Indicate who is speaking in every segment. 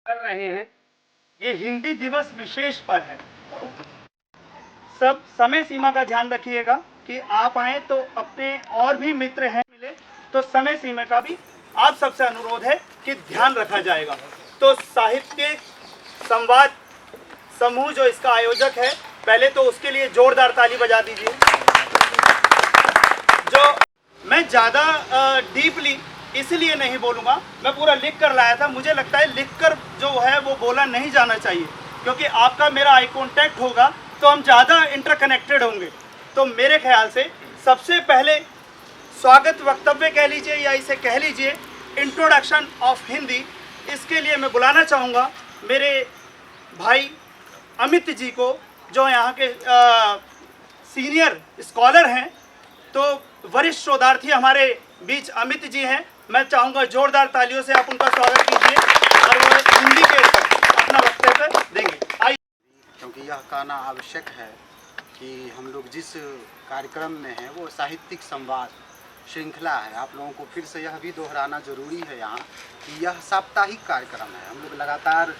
Speaker 1: कर रहे हैं, ये हिंदी दिवस विशेष पर है। सब समय सीमा का ध्यान रखिएगा कि आप आए तो अपने और भी मित्र हैं मिले तो समय सीमा का भी आप सबसे अनुरोध है कि ध्यान रखा जाएगा। तो साहित्यिक संवाद समूह जो इसका आयोजक है, पहले तो उसके लिए जोरदार ताली बजा दीजिए। जो मैं ज़्यादा डीपली इसलिए नहीं बोलूँगा, मैं पूरा लिख कर लाया था। मुझे लगता है लिख कर जो है वो बोला नहीं जाना चाहिए, क्योंकि आपका मेरा आई कांटेक्ट होगा तो हम ज़्यादा इंटरकनेक्टेड होंगे। तो मेरे ख्याल से सबसे पहले स्वागत वक्तव्य कह लीजिए या इसे कह लीजिए इंट्रोडक्शन ऑफ हिंदी, इसके लिए मैं बुलाना चाहूँगा मेरे भाई अमित जी को, जो यहाँ के सीनियर स्कॉलर हैं। तो वरिष्ठ शोधार्थी हमारे बीच अमित जी हैं। मैं चाहूँगा जोरदार तालियों से आप उनका स्वागत कीजिए और वो हिंदी के अपना वक्तव्य देंगे। आइए।
Speaker 2: क्योंकि यह कहना आवश्यक है कि हम लोग जिस कार्यक्रम में हैं वो साहित्यिक संवाद श्रृंखला है। आप लोगों को फिर से यह भी दोहराना जरूरी है यहाँ कि यह साप्ताहिक कार्यक्रम है। हम लोग लगातार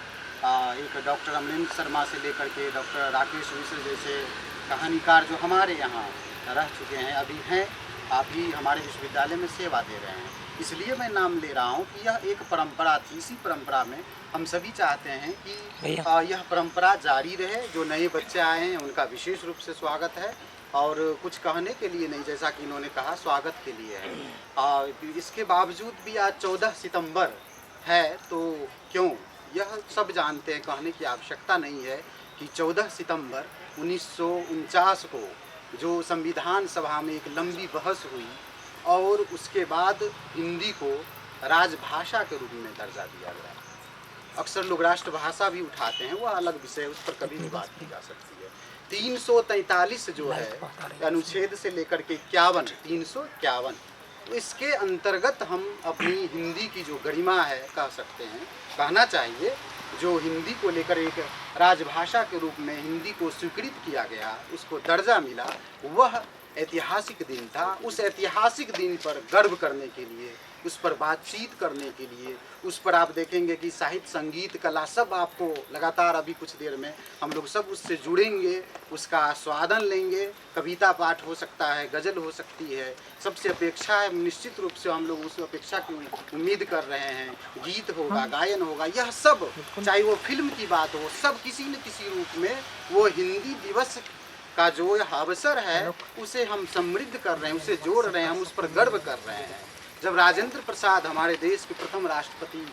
Speaker 2: एक डॉक्टर अमरेंद्र शर्मा से लेकर के डॉक्टर राकेश मिश्र जैसे कहानीकार जो हमारे यहाँ रह चुके हैं, अभी हैं, अभी हमारे विश्वविद्यालय में सेवा दे रहे हैं, इसलिए मैं नाम ले रहा हूँ कि यह एक परंपरा थी। इसी परंपरा में हम सभी चाहते हैं कि यह परंपरा जारी रहे। जो नए बच्चे आए हैं उनका विशेष रूप से स्वागत है और कुछ कहने के लिए नहीं, जैसा कि इन्होंने कहा, स्वागत के लिए है। इसके बावजूद भी आज 14 सितंबर है, तो क्यों, यह सब जानते हैं, कहने की आवश्यकता नहीं है कि 14 सितंबर 1949 को जो संविधान सभा में एक लंबी बहस हुई और उसके बाद हिंदी को राजभाषा के रूप में दर्जा दिया गया। अक्सर लोग राष्ट्रभाषा भी उठाते हैं, वह अलग विषय, उस पर कभी भी बात की जा सकती है। 343 जो है अनुच्छेद से लेकर के 351, तो इसके अंतर्गत हम अपनी हिंदी की जो गरिमा है, कह सकते हैं, कहना चाहिए, जो हिंदी को लेकर एक राजभाषा के रूप में हिंदी को स्वीकृत किया गया, उसको दर्जा मिला, वह ऐतिहासिक दिन था। उस ऐतिहासिक दिन पर गर्व करने के लिए, उस पर बातचीत करने के लिए, उस पर आप देखेंगे कि साहित्य, संगीत, कला सब आपको लगातार अभी कुछ देर में हम लोग सब उससे जुड़ेंगे, उसका आस्वादन लेंगे। कविता पाठ हो सकता है, गज़ल हो सकती है, सबसे अपेक्षा है, निश्चित रूप से हम लोग उस अपेक्षा की उम्मीद कर रहे हैं। गीत होगा, गायन होगा, यह सब, चाहे वो फिल्म की बात हो, सब किसी न किसी रूप में वो हिंदी दिवस का जो अवसर है उसे हम समृद्ध कर रहे हैं, उसे जोड़ रहे हैं, हम उस पर गर्व कर रहे हैं। जब राजेंद्र प्रसाद हमारे देश के प्रथम राष्ट्रपति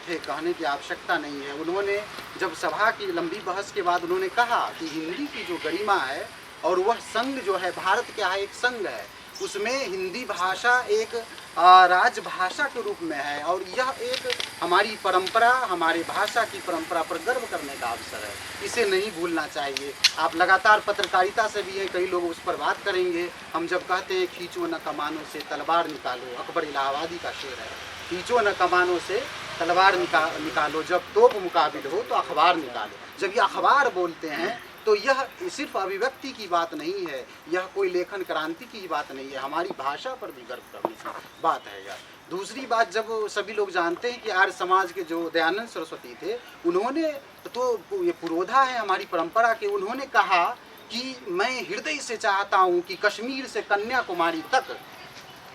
Speaker 2: थे, कहने की आवश्यकता नहीं है, उन्होंने जब सभा की लंबी बहस के बाद उन्होंने कहा कि हिंदी की जो गरिमा है और वह संघ जो है, भारत क्या है, एक संघ है, उसमें हिंदी भाषा एक राजभाषा के रूप में है और यह एक हमारी परंपरा, हमारी भाषा की परंपरा पर गर्व करने का अवसर है। इसे नहीं भूलना चाहिए। आप लगातार पत्रकारिता से भी हैं, कई लोग उस पर बात करेंगे। हम जब कहते हैं खींचो न कमानों से तलवार निकालो, अकबर इलाहाबादी का शेर है, खींचो न कमानों से तलवार निकालो, जब तोप मुकाबिल हो तो अखबार निकालो। जब ये अखबार बोलते हैं तो यह सिर्फ अभिव्यक्ति की बात नहीं है, यह कोई लेखन क्रांति की बात नहीं है, हमारी भाषा पर भी गर्व करने की बात है यार। दूसरी बात, जब सभी लोग जानते हैं कि आर्य समाज के जो दयानंद सरस्वती थे, उन्होंने तो ये पुरोधा है हमारी परंपरा के, उन्होंने कहा कि मैं हृदय से चाहता हूँ कि कश्मीर से कन्याकुमारी तक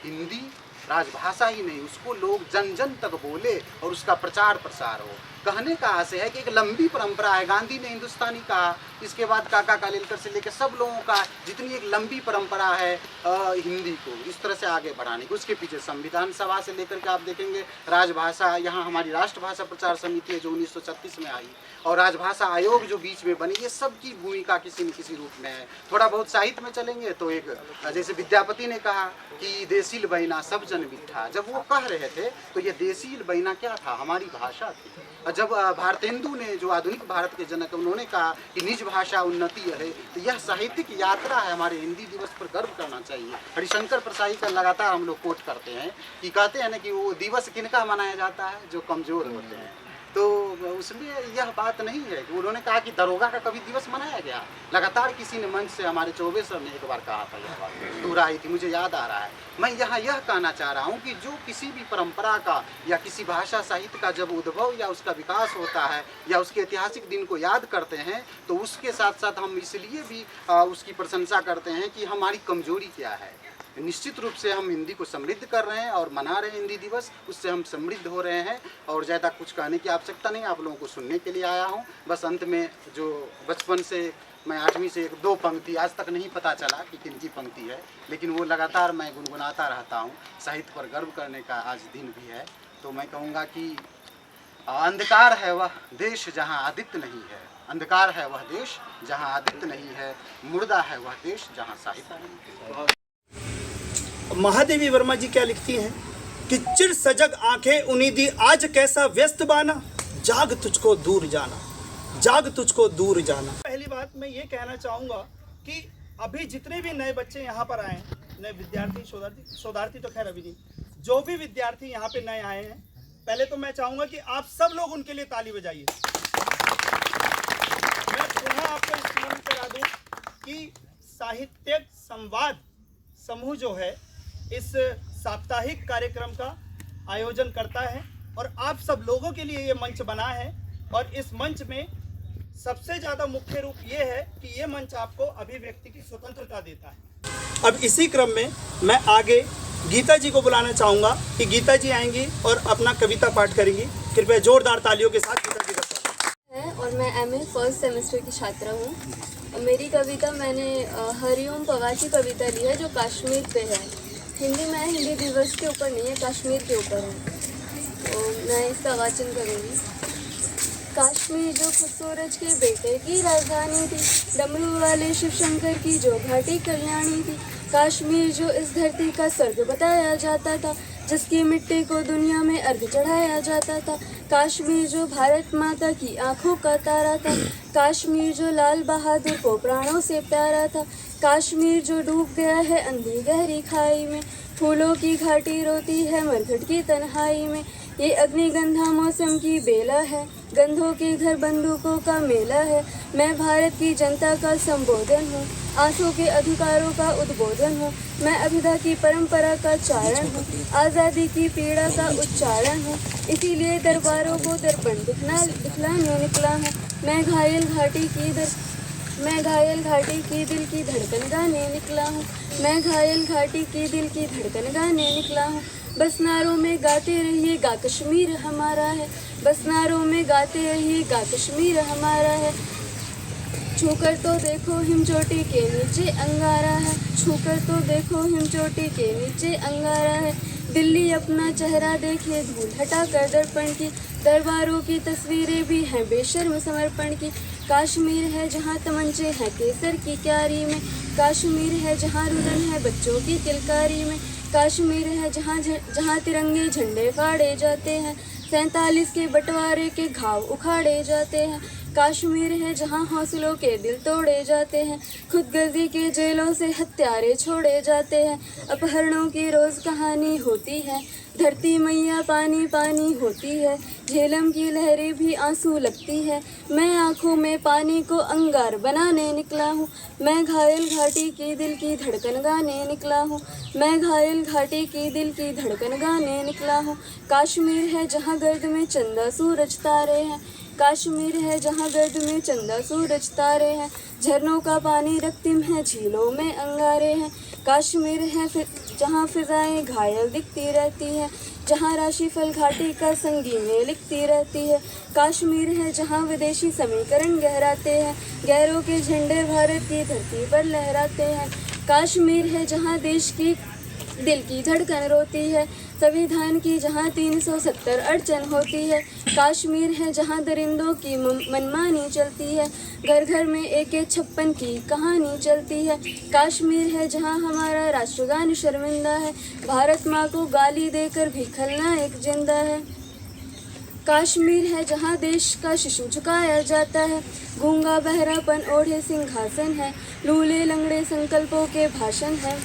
Speaker 2: हिंदी राजभाषा ही नहीं, उसको लोग जन जन तक बोले और उसका प्रचार प्रसार हो। कहने का आशय है कि एक लंबी परंपरा है। गांधी ने हिंदुस्तानी कहा, इसके बाद काका कालेलकर से लेकर सब लोगों का जितनी एक लंबी परंपरा है हिंदी को इस तरह से आगे बढ़ाने की, उसके पीछे संविधान सभा से लेकर के आप देखेंगे राजभाषा, यहाँ हमारी राष्ट्रभाषा प्रचार समिति है जो 1936 में आई, और राजभाषा आयोग जो बीच में बनी, ये सब की भूमिका किसी न किसी रूप में है। थोड़ा बहुत साहित्य में चलेंगे तो एक जैसे विद्यापति ने कहा कि देसील बहिना सब जन बिट्ठा, जब वो कह रहे थे तो ये देसील बहिना क्या था, हमारी भाषा थी। जब भारतेंदु ने, जो आधुनिक भारत के जनक, उन्होंने कहा कि निज भाषा उन्नति है, तो यह साहित्यिक यात्रा है, हमारे हिंदी दिवस पर गर्व करना चाहिए। हरिशंकर प्रसाई का लगातार हम लोग कोट करते हैं कि कहते हैं ना कि वो दिवस किनका मनाया जाता है, जो कमज़ोर होते हैं। तो उसमें यह बात नहीं है कि उन्होंने कहा कि दरोगा का कभी दिवस मनाया गया। लगातार किसी ने मंच से हमारे चौबे सर ने एक बार कहा था, यह बात दोहराई थी, मुझे याद आ रहा है। मैं यहाँ यह कहना चाह रहा हूँ कि जो किसी भी परंपरा का या किसी भाषा साहित्य का जब उद्भव या उसका विकास होता है या उसके ऐतिहासिक दिन को याद करते हैं, तो उसके साथ साथ हम इसलिए भी उसकी प्रशंसा करते हैं कि हमारी कमजोरी क्या है। निश्चित रूप से हम हिंदी को समृद्ध कर रहे हैं और मना रहे हैं हिंदी दिवस, उससे हम समृद्ध हो रहे हैं और ज़्यादा कुछ कहने की आवश्यकता नहीं, आप लोगों को सुनने के लिए आया हूँ। बस अंत में जो बचपन से मैं 8वीं से 1-2 पंक्ति आज तक नहीं पता चला कि किनकी पंक्ति है, लेकिन वो लगातार मैं गुनगुनाता रहता हूँ। साहित्य पर गर्व करने का आज दिन भी है। तो मैं कहूँगा कि अंधकार है वह देश जहाँ आदित्य नहीं है, अंधकार है वह देश जहाँ आदित्य नहीं है, मुर्दा है वह देश जहाँ साहित्य नहीं है।
Speaker 1: महादेवी वर्मा जी क्या लिखती हैं कि चिर सजग आंखें उन्नीदी आज कैसा व्यस्त बाना, जाग तुझको दूर जाना, जाग तुझको दूर जाना। पहली बात मैं ये कहना चाहूँगा कि अभी जितने भी नए बच्चे यहाँ पर आए हैं, नए विद्यार्थी शोधार्थी तो खैर अभी नहीं, जो भी विद्यार्थी यहाँ पे नए आए हैं, पहले तो मैं चाहूँगा कि आप सब लोग उनके लिए ताली बजाइए। मैं पुनः आपको स्मरण करा दूँ कि साहित्यिक संवाद समूह जो है इस साप्ताहिक कार्यक्रम का आयोजन करता है और आप सब लोगों के लिए ये मंच बना है। और इस मंच में सबसे ज़्यादा मुख्य रूप ये है कि ये मंच आपको अभिव्यक्ति की स्वतंत्रता देता है। अब इसी क्रम में मैं आगे गीता जी को बुलाना चाहूँगा कि गीता जी आएंगी और अपना कविता पाठ करेंगी। कृपया जोरदार तालियों के साथ गीता जी का स्वागत
Speaker 3: है। और मैं MA फर्स्ट सेमेस्टर की छात्रा हूँ। मेरी कविता मैंने हरिओम पवार की कविता ली है जो कश्मीर पे है। हिंदी में हिंदी दिवस के ऊपर नहीं है, कश्मीर के ऊपर है, तो मैं इसका वाचन करूँगी। कश्मीर जो खुद सूरज के बेटे की राजधानी थी, डमरू वाले शिव शंकर की जो घाटी कल्याणी थी। कश्मीर जो इस धरती का स्वर्ग बताया जाता था, जिसकी मिट्टी को दुनिया में अर्घ चढ़ाया जाता था। कश्मीर जो भारत माता की आंखों का तारा था, कश्मीर जो लाल बहादुर को प्राणों से प्यारा था। कश्मीर जो डूब गया है अंधी गहरी खाई में, फूलों की घाटी रोती है मरघट की तन्हाई में। ये अग्निगंधा मौसम की बेला है, गंधों के घर बंदूकों का मेला है। मैं भारत की जनता का संबोधन हूँ, आंसू के अधिकारों का उद्बोधन हूँ। मैं अभिधा की परंपरा का चारण हूँ, आज़ादी की पीड़ा का उच्चारण हूँ। इसीलिए दरबारों को दर्पण दिखलाने निकला हूँ। मैं घायल घाटी की दिल की धड़कन गाने निकला हूँ। मैं घायल घाटी की दिल की धड़कन गाने निकला हूँ। बस नारों में गाते रहिए गा कश्मीर हमारा है, बस नारों में गाते रहिए गा कश्मीर हमारा है। छूकर तो देखो हिमचोटी के नीचे अंगारा है, छूकर तो देखो हिमचोटी के नीचे अंगारा है। दिल्ली अपना चेहरा देखे धूल हटा कर दर्पण की, दरबारों की तस्वीरें भी हैं बेशर्म समर्पण की। कश्मीर है जहाँ तमंचे हैं केसर की क्यारी में, कश्मीर है जहाँ रुदन है बच्चों की किलकारी में। कश्मीर है जहाँ तिरंगे झंडे फाड़े जाते हैं, 47 के बंटवारे के घाव उखाड़े जाते हैं। कश्मीर है जहाँ हौसलों के दिल तोड़े जाते हैं, खुदगर्जी के जेलों से हत्यारे छोड़े जाते हैं। अपहरणों की रोज़ कहानी होती है, धरती मैया पानी पानी होती है। झेलम की लहरें भी आंसू लगती है, मैं आँखों में पानी को अंगार बनाने निकला हूँ। मैं घायल घाटी की दिल की धड़कन गाने निकला हूँ, मैं घायल घाटी की दिल की धड़कन गाने निकला हूँ। कश्मीर है जहाँ गर्द में चंदा सूरज तारे हैं, कश्मीर है जहाँ गर्द में चंदा सूरज तारे हैं। झरनों का पानी रक्तिम है, झीलों में अंगारे हैं। कश्मीर है जहाँ फिजाएं घायल दिखती रहती हैं, जहाँ राशिफल घाटी का संगीनें लिखती रहती है। कश्मीर है जहाँ विदेशी समीकरण गहराते हैं, गैरों के झंडे भारत की धरती पर लहराते हैं। कश्मीर है जहाँ देश की दिल की धड़कन रोती है, संविधान की जहाँ 370 अड़चन होती है। कश्मीर है जहाँ दरिंदों की मनमानी चलती है, घर घर में AK-56 की कहानी चलती है। कश्मीर है जहाँ हमारा राष्ट्रगान शर्मिंदा है, भारत माँ को गाली देकर भी खलनायक जिंदा है। कश्मीर है जहाँ देश का शिशु झुकाया जाता है, गूंगा बहरापन ओढ़े सिंहासन है, लूले लंगड़े संकल्पों के भाषण है,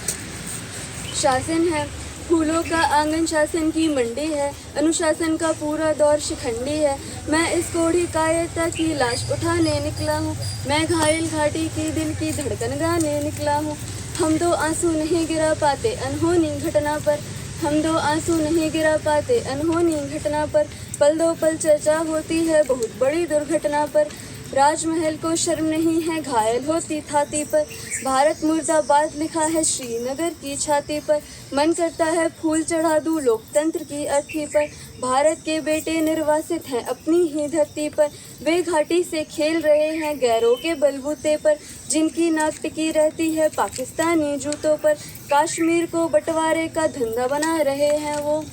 Speaker 3: शासन है। फूलों का आंगन शासन की मंडी है, अनुशासन का पूरा दौर शिखंडी है। मैं इस कोढ़ी कायरता की लाश उठाने निकला हूँ। मैं घायल घाटी की दिल की धड़कन गाने निकला हूँ। हम दो आंसू नहीं गिरा पाते अनहोनी घटना पर, हम दो आंसू नहीं गिरा पाते अनहोनी घटना पर। पल दो पल चर्चा होती है बहुत बड़ी दुर्घटना पर। राजमहल को शर्म नहीं है घायल होती छाती पर। भारत मुर्दाबाद लिखा है श्रीनगर की छाती पर। मन करता है फूल चढ़ा दूं लोकतंत्र की अर्थी पर। भारत के बेटे निर्वासित हैं अपनी ही धरती पर। वे घाटी से खेल रहे हैं गैरों के बलबूते पर, जिनकी नाक टिकी रहती है पाकिस्तानी जूतों पर। कश्मीर को बंटवारे का धंधा बना रहे हैं वो,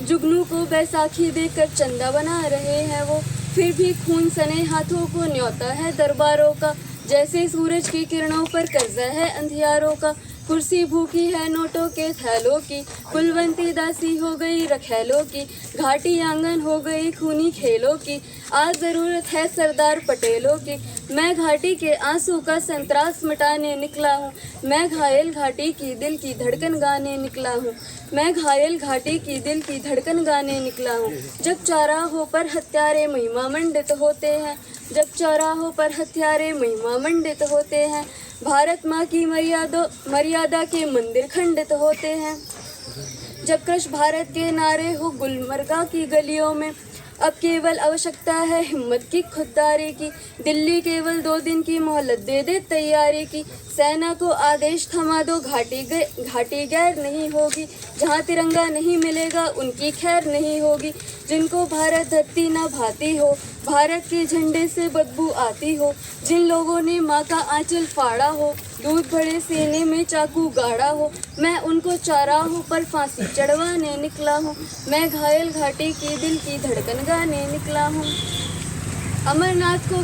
Speaker 3: जुगनू को बैसाखी देकर चंदा बना रहे हैं वो। फिर भी खून सने हाथों को न्योता है दरबारों का, जैसे सूरज की किरणों पर कर्जा है अंधियारों का। कुर्सी भूखी है नोटों के थैलों की, कुलवंती दासी हो गई रखैलों की। घाटी आंगन हो गई खूनी खेलों की, आज ज़रूरत है सरदार पटेलों की। मैं घाटी के आंसू का संतरास मिटाने निकला हूँ। मैं घायल घाटी की दिल की धड़कन गाने निकला हूँ। मैं घायल घाटी की दिल की धड़कन गाने निकला हूँ। जब चौराहों पर हत्यारे महिमा मंडित होते हैं, जब चौराहों पर हत्यारे महिमा मंडित होते हैं। भारत माँ की मर्यादा के मंदिर खंडित होते हैं। जब कृष भारत के नारे हो गुलमर्गा की गलियों में, अब केवल आवश्यकता है हिम्मत की खुददारी की। दिल्ली केवल 2 दिन की मोहलत दे दे तैयारी की। सेना को आदेश थमा दो घाटी गैर नहीं होगी। जहाँ तिरंगा नहीं मिलेगा उनकी खैर नहीं होगी। जिनको भारत धरती ना भाती हो, भारत के झंडे से बदबू आती हो। जिन लोगों ने माँ का आंचल फाड़ा हो, दूध भरे सीने में चाकू गाड़ा हो, मैं उनको चौराहों पर फांसी चढ़वाने निकला हूँ। मैं घायल घाटी की दिल की धड़कन गाने निकला हूँ। अमरनाथ को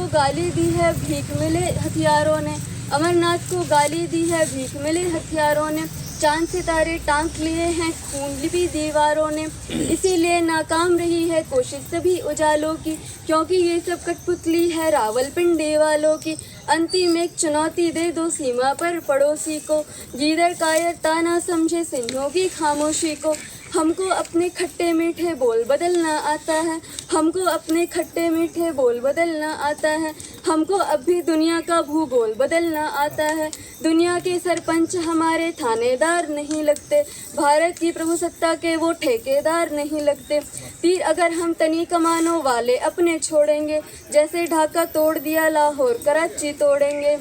Speaker 3: गाली दी है भीख मिले हथियारों ने। अमरनाथ को गाली दी है भीख मिले हथियारों ने। चांद सितारे टांक लिए हैं खून लिपि दीवारों ने। इसीलिए नाकाम रही है कोशिश सभी उजालों की, क्योंकि ये सब कठपुतली है रावलपिंडी वालों की। अंतिम एक चुनौती दे दो सीमा पर पड़ोसी को, गीदड़ कायरता ना समझे सिंहों की खामोशी को। हमको अपने खट्टे मीठे बोल बदलना आता है, हमको अपने खट्टे मीठे बोल बदलना आता है। हमको अब भी दुनिया का भूगोल बदलना आता है। दुनिया के सरपंच हमारे थानेदार नहीं लगते, भारत की प्रभुसत्ता के वो ठेकेदार नहीं लगते। तीर अगर हम तनी कमानों वाले अपने छोड़ेंगे, जैसे ढाका तोड़ दिया लाहौर कराची तोड़ेंगे।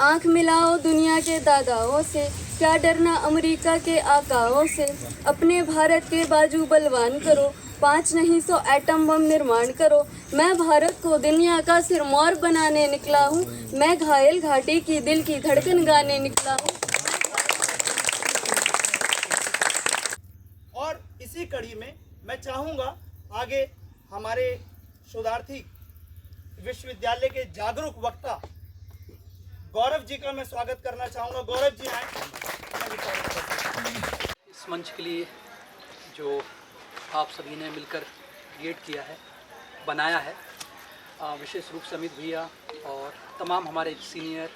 Speaker 3: आँख मिलाओ दुनिया के दादाओं से, क्या डरना अमेरिका के आकाओं से। अपने भारत के बाजू बलवान करो, 5 नहीं 100 एटम बम निर्माण करो। मैं भारत को दुनिया का सिरमौर बनाने निकला हूँ। मैं घायल घाटी की दिल की धड़कन गाने निकला हूँ।
Speaker 1: और इसी कड़ी में मैं चाहूँगा आगे हमारे शोधार्थी विश्वविद्यालय के जागरूक वक्ता गौरव जी का मैं स्वागत करना चाहूँगा। गौरव जी आए।
Speaker 4: इस मंच के लिए जो आप सभी ने मिलकर क्रिएट किया है, बनाया है, विशेष रूप से अमित भैया और तमाम हमारे सीनियर,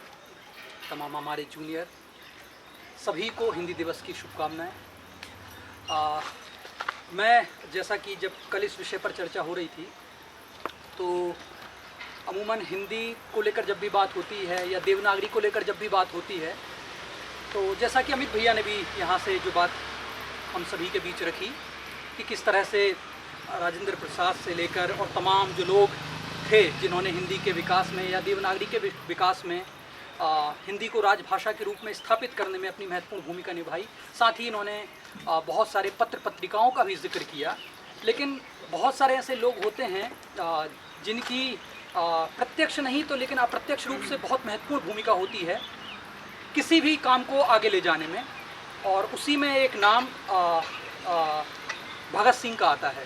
Speaker 4: तमाम हमारे जूनियर, सभी को हिंदी दिवस की शुभकामनाएं। मैं जैसा कि जब कल इस विषय पर चर्चा हो रही थी, तो अमूमन हिंदी को लेकर जब भी बात होती है या देवनागरी को लेकर जब भी बात होती है, तो जैसा कि अमित भैया ने भी यहाँ से जो बात हम सभी के बीच रखी कि किस तरह से राजेंद्र प्रसाद से लेकर और तमाम जो लोग थे जिन्होंने हिंदी के विकास में या देवनागरी के विकास में हिंदी को राजभाषा के रूप में स्थापित करने में अपनी महत्वपूर्ण भूमिका निभाई। साथ ही इन्होंने बहुत सारे पत्र पत्रिकाओं का भी जिक्र किया। लेकिन बहुत सारे ऐसे लोग होते हैं जिनकी प्रत्यक्ष नहीं तो लेकिन अप्रत्यक्ष रूप से बहुत महत्वपूर्ण भूमिका होती है किसी भी काम को आगे ले जाने में, और उसी में एक नाम भगत सिंह का आता है।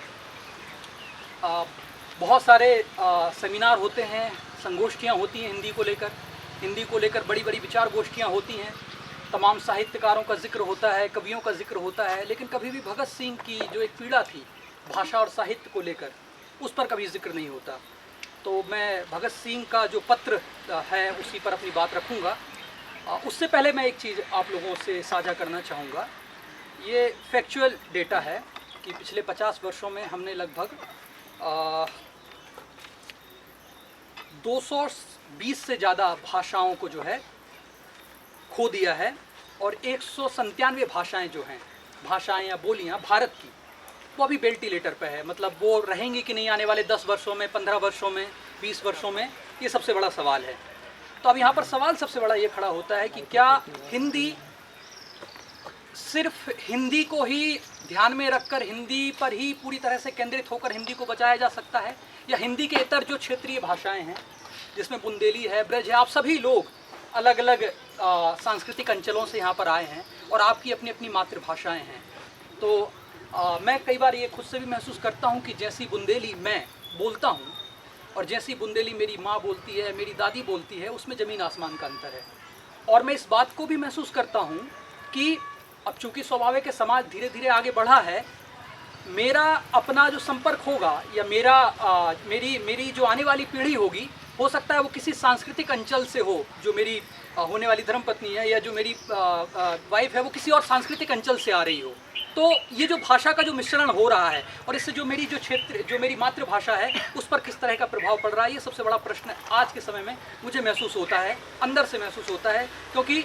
Speaker 4: बहुत सारे सेमिनार होते हैं, संगोष्ठियाँ होती हैं हिंदी को लेकर बड़ी बड़ी विचार गोष्ठियाँ होती हैं, तमाम साहित्यकारों का जिक्र होता है, कवियों का जिक्र होता है, लेकिन कभी भी भगत सिंह की जो एक पीड़ा थी भाषा और साहित्य को लेकर, उस पर कभी जिक्र नहीं होता। तो मैं भगत सिंह का जो पत्र है उसी पर अपनी बात रखूँगा। उससे पहले मैं एक चीज़ आप लोगों से साझा करना चाहूँगा। ये फैक्चुअल डेटा है कि पिछले 50 वर्षों में हमने लगभग 220 से ज़्यादा भाषाओं को जो है खो दिया है, और 197 भाषाएं जो हैं, भाषाएं या बोलियां भारत की, वो अभी वेंटिलेटर पे है। मतलब वो रहेंगी कि नहीं आने वाले 10 वर्षों में, 15 वर्षों में, 20 वर्षों में, ये सबसे बड़ा सवाल है। तो अब यहाँ पर सवाल सबसे बड़ा ये खड़ा होता है कि क्या हिंदी, सिर्फ हिंदी को ही ध्यान में रखकर हिंदी पर ही पूरी तरह से केंद्रित होकर हिंदी को बचाया जा सकता है, या हिंदी के इतर जो क्षेत्रीय भाषाएं हैं जिसमें बुंदेली है, ब्रज है, आप सभी लोग अलग अलग सांस्कृतिक अंचलों से यहाँ पर आए हैं और आपकी अपनी अपनी मातृभाषाएं हैं। तो मैं कई बार ये खुद से भी महसूस करता हूँ कि जैसी बुंदेली मैं बोलता हूँ और जैसी बुंदेली मेरी माँ बोलती है, मेरी दादी बोलती है, उसमें ज़मीन आसमान का अंतर है। और मैं इस बात को भी महसूस करता हूँ कि अब चूँकि स्वाभाविक है, समाज धीरे धीरे आगे बढ़ा है, मेरा अपना जो संपर्क होगा या मेरी जो आने वाली पीढ़ी होगी, हो सकता है वो किसी सांस्कृतिक अंचल से हो, जो मेरी होने वाली धर्मपत्नी है या जो मेरी वाइफ है वो किसी और सांस्कृतिक अंचल से आ रही हो। तो ये जो भाषा का जो मिश्रण हो रहा है और इससे जो मेरी जो मेरी मातृभाषा है उस पर किस तरह का प्रभाव पड़ रहा है, ये सबसे बड़ा प्रश्न आज के समय में मुझे महसूस होता है, अंदर से महसूस होता है। क्योंकि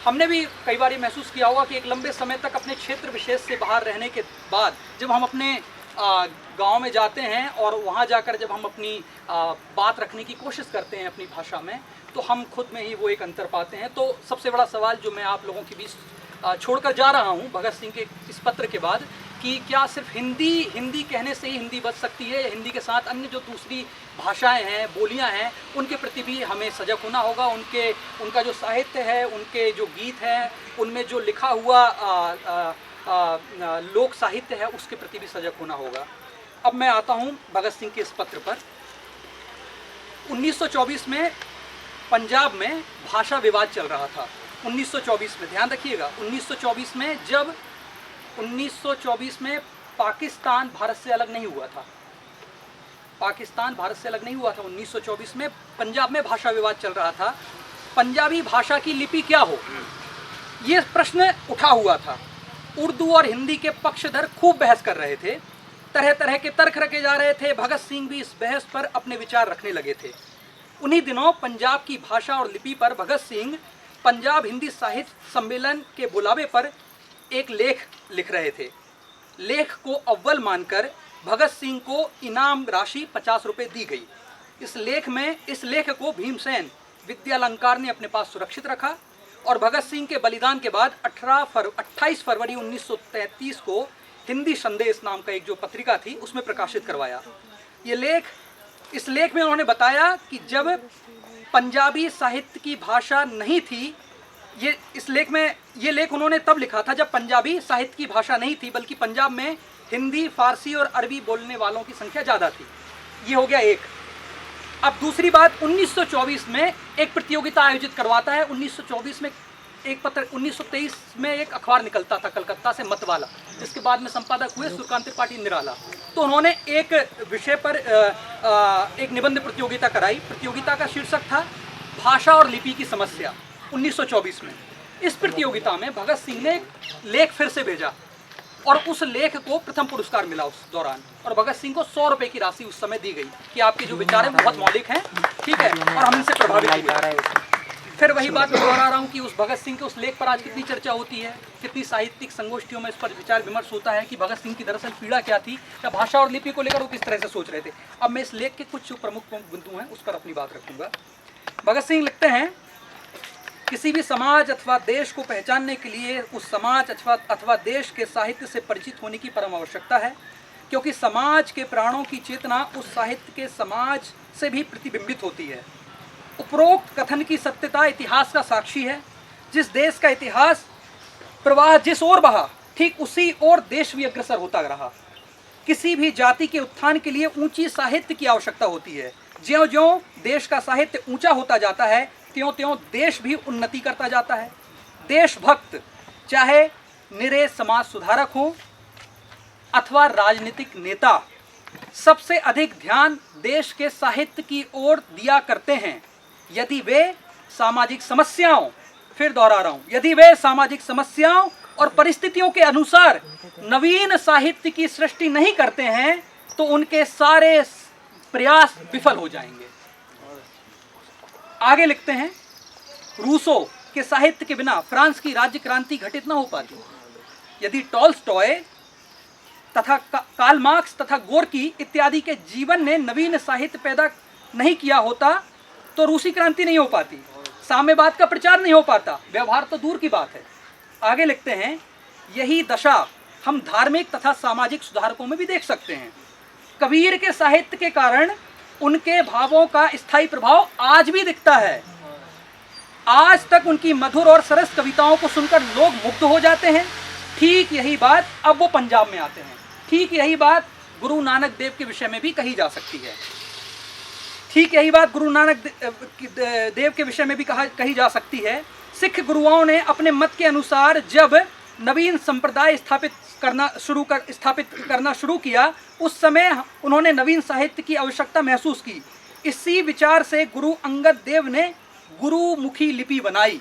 Speaker 4: हमने भी कई बार ये महसूस किया होगा कि एक लंबे समय तक अपने क्षेत्र विशेष से बाहर रहने के बाद जब हम अपने गांव में जाते हैं और वहाँ जाकर जब हम अपनी बात रखने की कोशिश करते हैं अपनी भाषा में, तो हम खुद में ही वो एक अंतर पाते हैं। तो सबसे बड़ा सवाल जो मैं आप लोगों के बीच छोड़कर जा रहा हूँ भगत सिंह के इस पत्र के बाद, कि क्या सिर्फ हिंदी कहने से ही हिंदी बच सकती है, या हिंदी के साथ अन्य जो दूसरी भाषाएं हैं, बोलियां हैं, उनके प्रति भी हमें सजग होना होगा। उनका जो साहित्य है, उनके जो गीत हैं, उनमें जो लिखा हुआ लोक साहित्य है, उसके प्रति भी सजग होना होगा। अब मैं आता हूँ भगत सिंह के इस पत्र पर। 1924 में पंजाब में भाषा विवाद चल रहा था। 1924 में ध्यान रखिएगा, 1924 में जब 1924 में पाकिस्तान भारत से अलग नहीं हुआ था, पाकिस्तान भारत से अलग नहीं हुआ था। 1924 में पंजाब में भाषा विवाद चल रहा था। पंजाबी भाषा की लिपि क्या हो, ये प्रश्न उठा हुआ था। उर्दू और हिंदी के पक्षधर खूब बहस कर रहे थे, तरह तरह के तर्क रखे जा रहे थे। भगत सिंह भी इस बहस पर अपने विचार रखने लगे थे। उन्हीं दिनों पंजाब की भाषा और लिपि पर भगत सिंह पंजाब हिंदी साहित्य सम्मेलन के बुलावे पर एक लेख लिख रहे थे। लेख को अव्वल मानकर भगत सिंह को इनाम राशि 50 रुपये दी गई। इस लेख को भीमसेन विद्यालंकार ने अपने पास सुरक्षित रखा और भगत सिंह के बलिदान के बाद 28 फरवरी 1933 को हिंदी संदेश नाम का एक जो पत्रिका थी उसमें प्रकाशित करवाया। इस लेख में उन्होंने बताया कि जब पंजाबी साहित्य की भाषा नहीं थी, ये लेख उन्होंने तब लिखा था जब पंजाबी साहित्य की भाषा नहीं थी, बल्कि पंजाब में हिंदी, फारसी और अरबी बोलने वालों की संख्या ज़्यादा थी। ये हो गया एक। अब दूसरी बात, 1924 में एक प्रतियोगिता आयोजित करवाता है। 1924 में एक पत्र, 1923 में एक अखबार निकलता था कलकत्ता से, मतवाला, जिसके बाद में संपादक हुए सूर्यकांत त्रिपाठी निराला। तो उन्होंने एक विषय पर एक निबंध प्रतियोगिता कराई। प्रतियोगिता का शीर्षक था भाषा और लिपि की समस्या। 1924 में इस प्रतियोगिता में भगत सिंह ने एक लेख फिर से भेजा और उस लेख को प्रथम पुरस्कार मिला उस दौरान, और भगत सिंह को 100 रुपये की राशि उस समय दी गई कि आपके जो विचार हैं बहुत मौलिक हैं, ठीक है, और हम इनसे प्रभावित हुए। फिर वही बात मैं दोहरा रहा हूँ कि उस भगत सिंह के उस लेख पर आज कितनी चर्चा होती है, कितनी साहित्यिक संगोष्ठियों में इस पर विचार विमर्श होता है कि भगत सिंह की दरअसल पीड़ा क्या थी, या भाषा और लिपि को लेकर वो किस तरह से सोच रहे थे। अब मैं इस लेख के कुछ प्रमुख बिंदु हैं उस पर अपनी बात रखूंगा। भगत सिंह लिखते हैं, किसी भी समाज अथवा देश को पहचानने के लिए उस समाज अथवा देश के साहित्य से परिचित होने की परम आवश्यकता है, क्योंकि समाज के प्राणों की चेतना उस साहित्य के समाज से भी प्रतिबिंबित होती है। उपरोक्त कथन की सत्यता इतिहास का साक्षी है। जिस देश का इतिहास प्रवाह जिस ओर बहा, ठीक उसी ओर देश भी अग्रसर होता रहा। किसी भी जाति के उत्थान के लिए ऊंची साहित्य की आवश्यकता होती है। ज्यों-ज्यों देश का साहित्य ऊंचा होता जाता है, त्यों-त्यों देश भी उन्नति करता जाता है। देशभक्त चाहे निरे समाज सुधारक हों अथवा राजनीतिक नेता, सबसे अधिक ध्यान देश के साहित्य की ओर दिया करते हैं यदि वे सामाजिक समस्याओं, फिर दोहरा रहा हूं, यदि वे सामाजिक समस्याओं और परिस्थितियों के अनुसार नवीन साहित्य की सृष्टि नहीं करते हैं तो उनके सारे प्रयास विफल हो जाएंगे। आगे लिखते हैं, रूसो के साहित्य के बिना फ्रांस की राज्य क्रांति घटित न हो पाती। यदि टॉल्स्टॉय तथा कार्ल मार्क्स तथा गोर्की इत्यादि के जीवन ने नवीन साहित्य पैदा नहीं किया होता तो रूसी क्रांति नहीं हो पाती, साम्यवाद का प्रचार नहीं हो पाता, व्यवहार तो दूर की बात है। आगे लिखते हैं, यही दशा हम धार्मिक तथा सामाजिक सुधारकों में भी देख सकते हैं। कबीर के साहित्य के कारण उनके भावों का स्थायी प्रभाव आज भी दिखता है। आज तक उनकी मधुर और सरस कविताओं को सुनकर लोग मुग्ध हो जाते हैं। ठीक यही बात, अब वो पंजाब में आते हैं, ठीक यही बात गुरु नानक देव के विषय में भी कही जा सकती है। ठीक यही बात गुरु नानक देव के विषय में भी कही जा सकती है। सिख गुरुओं ने अपने मत के अनुसार जब नवीन संप्रदाय स्थापित करना शुरू किया, उस समय उन्होंने नवीन साहित्य की आवश्यकता महसूस की। इसी विचार से गुरु अंगद देव ने गुरुमुखी लिपि बनाई।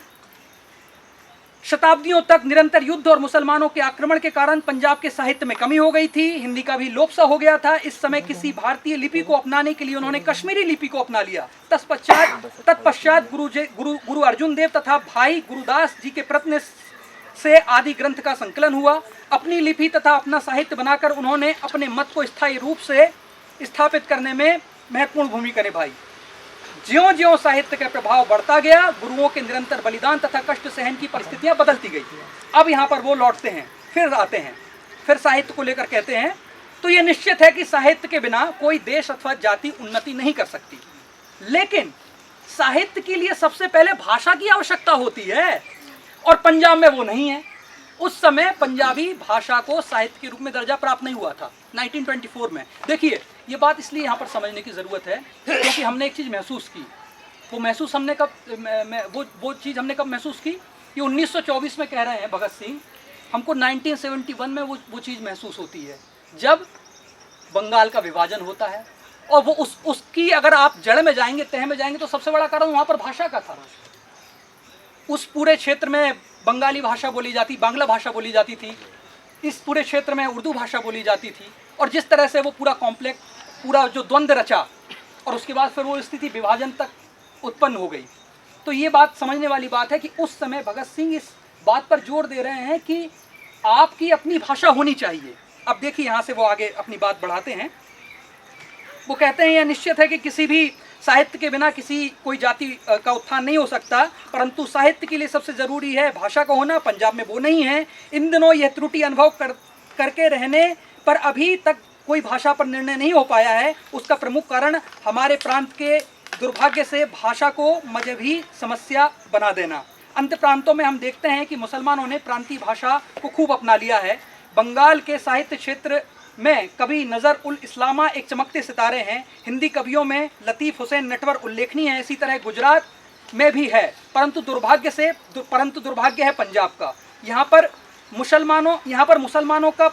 Speaker 4: शताब्दियों तक निरंतर युद्ध और मुसलमानों के आक्रमण के कारण पंजाब के साहित्य में कमी हो गई थी, हिंदी का भी लोप सा हो गया था। इस समय किसी भारतीय लिपि को अपनाने के लिए उन्होंने कश्मीरी लिपि को अपना लिया। तत्पश्चात गुरु अर्जुन देव तथा भाई गुरुदास जी के प्रयत्न से आदि ग्रंथ का संकलन हुआ। अपनी लिपि तथा अपना साहित्य बनाकर उन्होंने अपने मत को स्थायी रूप से स्थापित करने में महत्वपूर्ण भूमिका निभाई। ज्यों ज्यों साहित्य का प्रभाव बढ़ता गया, गुरुओं के निरंतर बलिदान तथा कष्ट सहन की परिस्थितियां बदलती गई। अब यहाँ पर वो लौटते हैं, फिर आते हैं, फिर साहित्य को लेकर कहते हैं, तो ये निश्चित है कि साहित्य के बिना कोई देश अथवा जाति उन्नति नहीं कर सकती, लेकिन साहित्य के लिए सबसे पहले भाषा की आवश्यकता होती है, और पंजाब में वो नहीं है। उस समय पंजाबी भाषा को साहित्य के रूप में दर्जा प्राप्त नहीं हुआ था 1924 में। देखिए, ये बात इसलिए यहाँ पर समझने की ज़रूरत है क्योंकि हमने एक चीज़ महसूस की। वो महसूस हमने कब वो चीज़ हमने कब महसूस की? ये 1924 में कह रहे हैं भगत सिंह, हमको 1971 में वो चीज़ महसूस होती है जब बंगाल का विभाजन होता है। और वो उसकी अगर आप जड़ में जाएंगे, तह में जाएंगे, तो सबसे बड़ा कारण वहाँ पर भाषा का था। उस पूरे क्षेत्र में बंगाली भाषा बोली जाती, बांग्ला भाषा बोली जाती थी, इस पूरे क्षेत्र में उर्दू भाषा बोली जाती थी। और जिस तरह से वो पूरा कॉम्प्लेक्स, पूरा जो द्वंद्व रचा, और उसके बाद फिर वो स्थिति विभाजन तक उत्पन्न हो गई। तो ये बात समझने वाली बात है कि उस समय भगत सिंह इस बात पर जोर दे रहे हैं कि आपकी अपनी भाषा होनी चाहिए। अब देखिए यहाँ से वो आगे अपनी बात बढ़ाते हैं। वो कहते हैं, यह निश्चित है कि किसी भी साहित्य के बिना कोई जाति का उत्थान नहीं हो सकता, परंतु साहित्य के लिए सबसे ज़रूरी है भाषा का होना। पंजाब में वो नहीं है। इन दिनों यह त्रुटि अनुभव करके रहने पर अभी तक कोई भाषा पर निर्णय नहीं हो पाया है। उसका प्रमुख कारण हमारे प्रांत के दुर्भाग्य से भाषा को मजहबी समस्या बना देना। अंत प्रांतों में हम देखते हैं कि मुसलमानों ने प्रांतीय भाषा को खूब अपना लिया है। बंगाल के साहित्य क्षेत्र में कवि नज़र उल इस्लामा एक चमकते सितारे हैं। हिंदी कवियों में लतीफ़ हुसैन नटवर उल्लेखनीय है। इसी तरह गुजरात में भी है, परंतु दुर्भाग्य है पंजाब का। यहाँ पर मुसलमानों का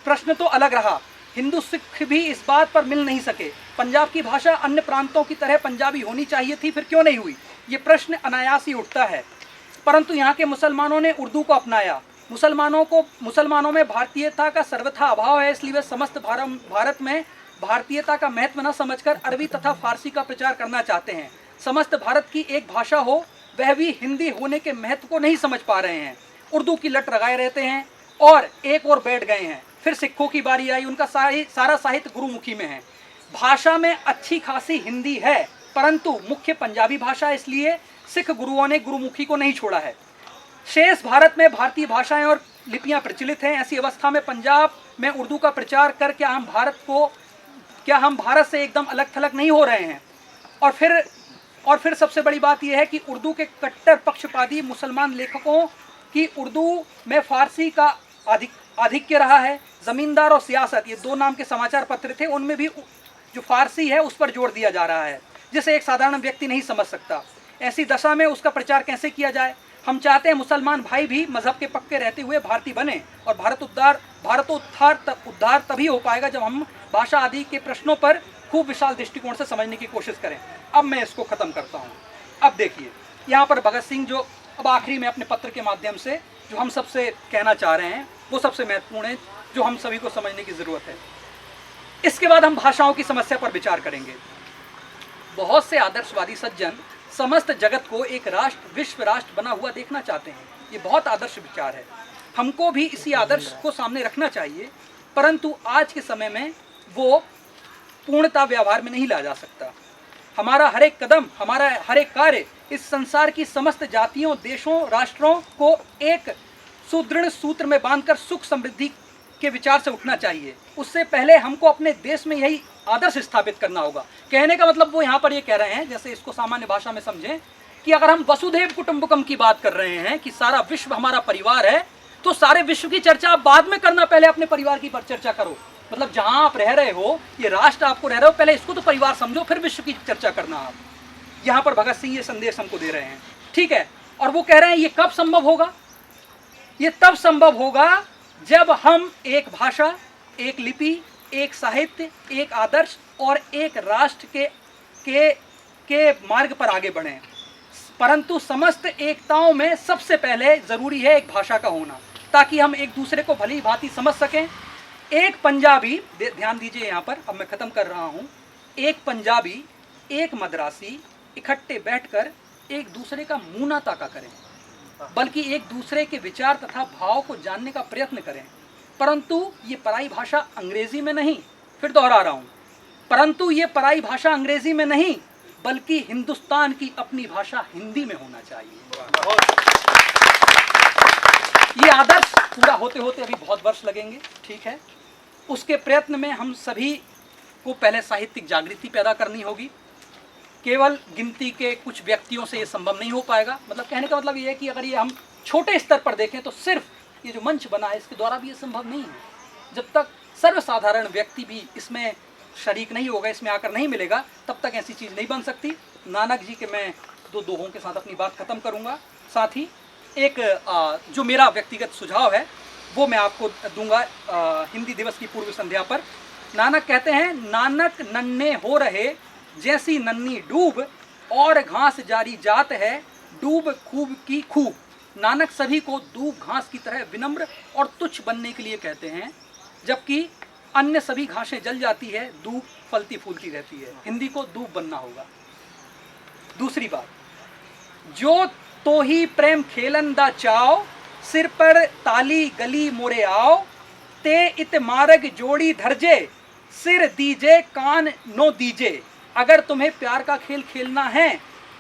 Speaker 4: प्रश्न तो अलग रहा। हिंदू सिख भी इस बात पर मिल नहीं सके। पंजाब की भाषा अन्य प्रांतों की तरह पंजाबी होनी चाहिए थी, फिर क्यों नहीं हुई? ये प्रश्न अनायास ही उठता है। परंतु यहाँ के मुसलमानों ने उर्दू को अपनाया। मुसलमानों में भारतीयता का सर्वथा अभाव है, इसलिए वे समस्त भारत में भारतीयता का महत्व न समझकर अरबी तथा फारसी का प्रचार करना चाहते हैं। समस्त भारत की एक भाषा हो, वह भी हिंदी होने के महत्व को नहीं समझ पा रहे हैं। उर्दू की लट लगाए रहते हैं और एक और बैठ गए हैं। फिर सिखों की बारी आई, उनका सारा साहित्य गुरुमुखी में है। भाषा में अच्छी खासी हिंदी है, परंतु मुख्य पंजाबी भाषा, इसलिए सिख गुरुओं ने गुरुमुखी को नहीं छोड़ा है। शेष भारत में भारतीय भाषाएं और लिपियां प्रचलित हैं। ऐसी अवस्था में पंजाब में उर्दू का प्रचार कर क्या हम भारत से एकदम अलग थलग नहीं हो रहे हैं? और फिर सबसे बड़ी बात यह है कि उर्दू के कट्टर पक्षपाती मुसलमान लेखकों की उर्दू में फारसी का आधिक्य रहा है। ज़मींदार और सियासत, ये दो नाम के समाचार पत्र थे, उनमें भी जो फारसी है उस पर जोर दिया जा रहा है, जिसे एक साधारण व्यक्ति नहीं समझ सकता। ऐसी दशा में उसका प्रचार कैसे किया जाए? हम चाहते हैं मुसलमान भाई भी मजहब के पक्के रहते हुए भारतीय बने, और भारतोद्धार तभी हो पाएगा जब हम भाषा आदि के प्रश्नों पर खूब विशाल दृष्टिकोण से समझने की कोशिश करें। अब मैं इसको ख़त्म करता हूँ। अब देखिए यहाँ पर भगत सिंह जो अब आखिरी में अपने पत्र के माध्यम से जो हम सबसे कहना चाह रहे हैं वो सबसे महत्वपूर्ण है, जो हम सभी को समझने की ज़रूरत है। इसके बाद हम भाषाओं की समस्या पर विचार करेंगे। बहुत से आदर्शवादी सज्जन समस्त जगत को एक राष्ट्र, विश्व राष्ट्र बना हुआ देखना चाहते हैं। ये बहुत आदर्श विचार है, हमको भी इसी आदर्श को सामने रखना चाहिए, परंतु आज के समय में वो पूर्णता व्यवहार में नहीं ला जा सकता। हमारा हर एक कदम, हमारा हर एक कार्य इस संसार की समस्त जातियों, देशों, राष्ट्रों को एक सुदृढ़ सूत्र में बांधकर सुख समृद्धि के विचार से उठना चाहिए। उससे पहले हमको अपने देश में यही आदर्श स्थापित करना होगा। कहने का मतलब वो यहाँ पर ये कह रहे हैं, जैसे इसको सामान्य भाषा में समझें, कि अगर हम वसुधैव कुटुंबकम की बात कर रहे हैं कि सारा विश्व हमारा परिवार है, तो सारे विश्व की चर्चा आप बाद में करना, पहले अपने परिवार की चर्चा करो। मतलब जहां आप रह रहे हो, ये राष्ट्र आपको रह रहे हो, पहले इसको तो परिवार समझो, फिर विश्व की चर्चा करना। आप यहाँ पर भगत सिंह ये संदेश हमको दे रहे हैं, ठीक है। और वो कह रहे हैं ये कब संभव होगा? ये तब संभव होगा जब हम एक भाषा, एक लिपि, एक साहित्य, एक आदर्श और एक राष्ट्र के मार्ग पर आगे बढ़ें। परंतु समस्त एकताओं में सबसे पहले जरूरी है एक भाषा का होना, ताकि हम एक दूसरे को भली भांति समझ सकें। एक पंजाबी, ध्यान दीजिए यहाँ पर, अब मैं ख़त्म कर रहा हूँ। एक पंजाबी, एक मद्रासी इकट्ठे बैठकर एक दूसरे का मुँह ना ताका करें, बल्कि एक दूसरे के विचार तथा भाव को जानने का प्रयत्न करें। परंतु ये पराई भाषा अंग्रेजी में नहीं, फिर दोहरा रहा हूँ, परंतु ये पराई भाषा अंग्रेजी में नहीं, बल्कि हिंदुस्तान की अपनी भाषा हिंदी में होना चाहिए। ये आदर्श पूरा होते होते अभी बहुत वर्ष लगेंगे, ठीक है। उसके प्रयत्न में हम सभी को पहले साहित्यिक जागृति पैदा करनी होगी। केवल गिनती के कुछ व्यक्तियों से ये संभव नहीं हो पाएगा। मतलब कहने का मतलब ये है कि अगर ये हम छोटे स्तर पर देखें तो सिर्फ ये जो मंच बना है इसके द्वारा भी ये संभव नहीं है। जब तक सर्वसाधारण व्यक्ति भी इसमें शरीक नहीं होगा, इसमें आकर नहीं मिलेगा, तब तक ऐसी चीज़ नहीं बन सकती। नानक जी के मैं दो दोहों के साथ अपनी बात ख़त्म करूँगा। साथ ही एक जो मेरा व्यक्तिगत सुझाव है वो मैं आपको दूंगा हिंदी दिवस की पूर्व संध्या पर। नानक कहते हैं, नानक नन्हे हो रहे जैसी नन्ही डूब, और घास जारी जात है डूब खूब की खूब। नानक सभी को दूब घास की तरह विनम्र और तुच्छ बनने के लिए कहते हैं, जबकि अन्य सभी घासें जल जाती है, दूब फलती फूलती रहती है। हिंदी को दूब बनना होगा। दूसरी बात, जो तो ही प्रेम खेलन दा चाओ, सिर पर ताली गली मोरे आओ, ते इत मार्ग जोड़ी धरजे, सिर दीजे कान नो दीजे। अगर तुम्हें प्यार का खेल खेलना है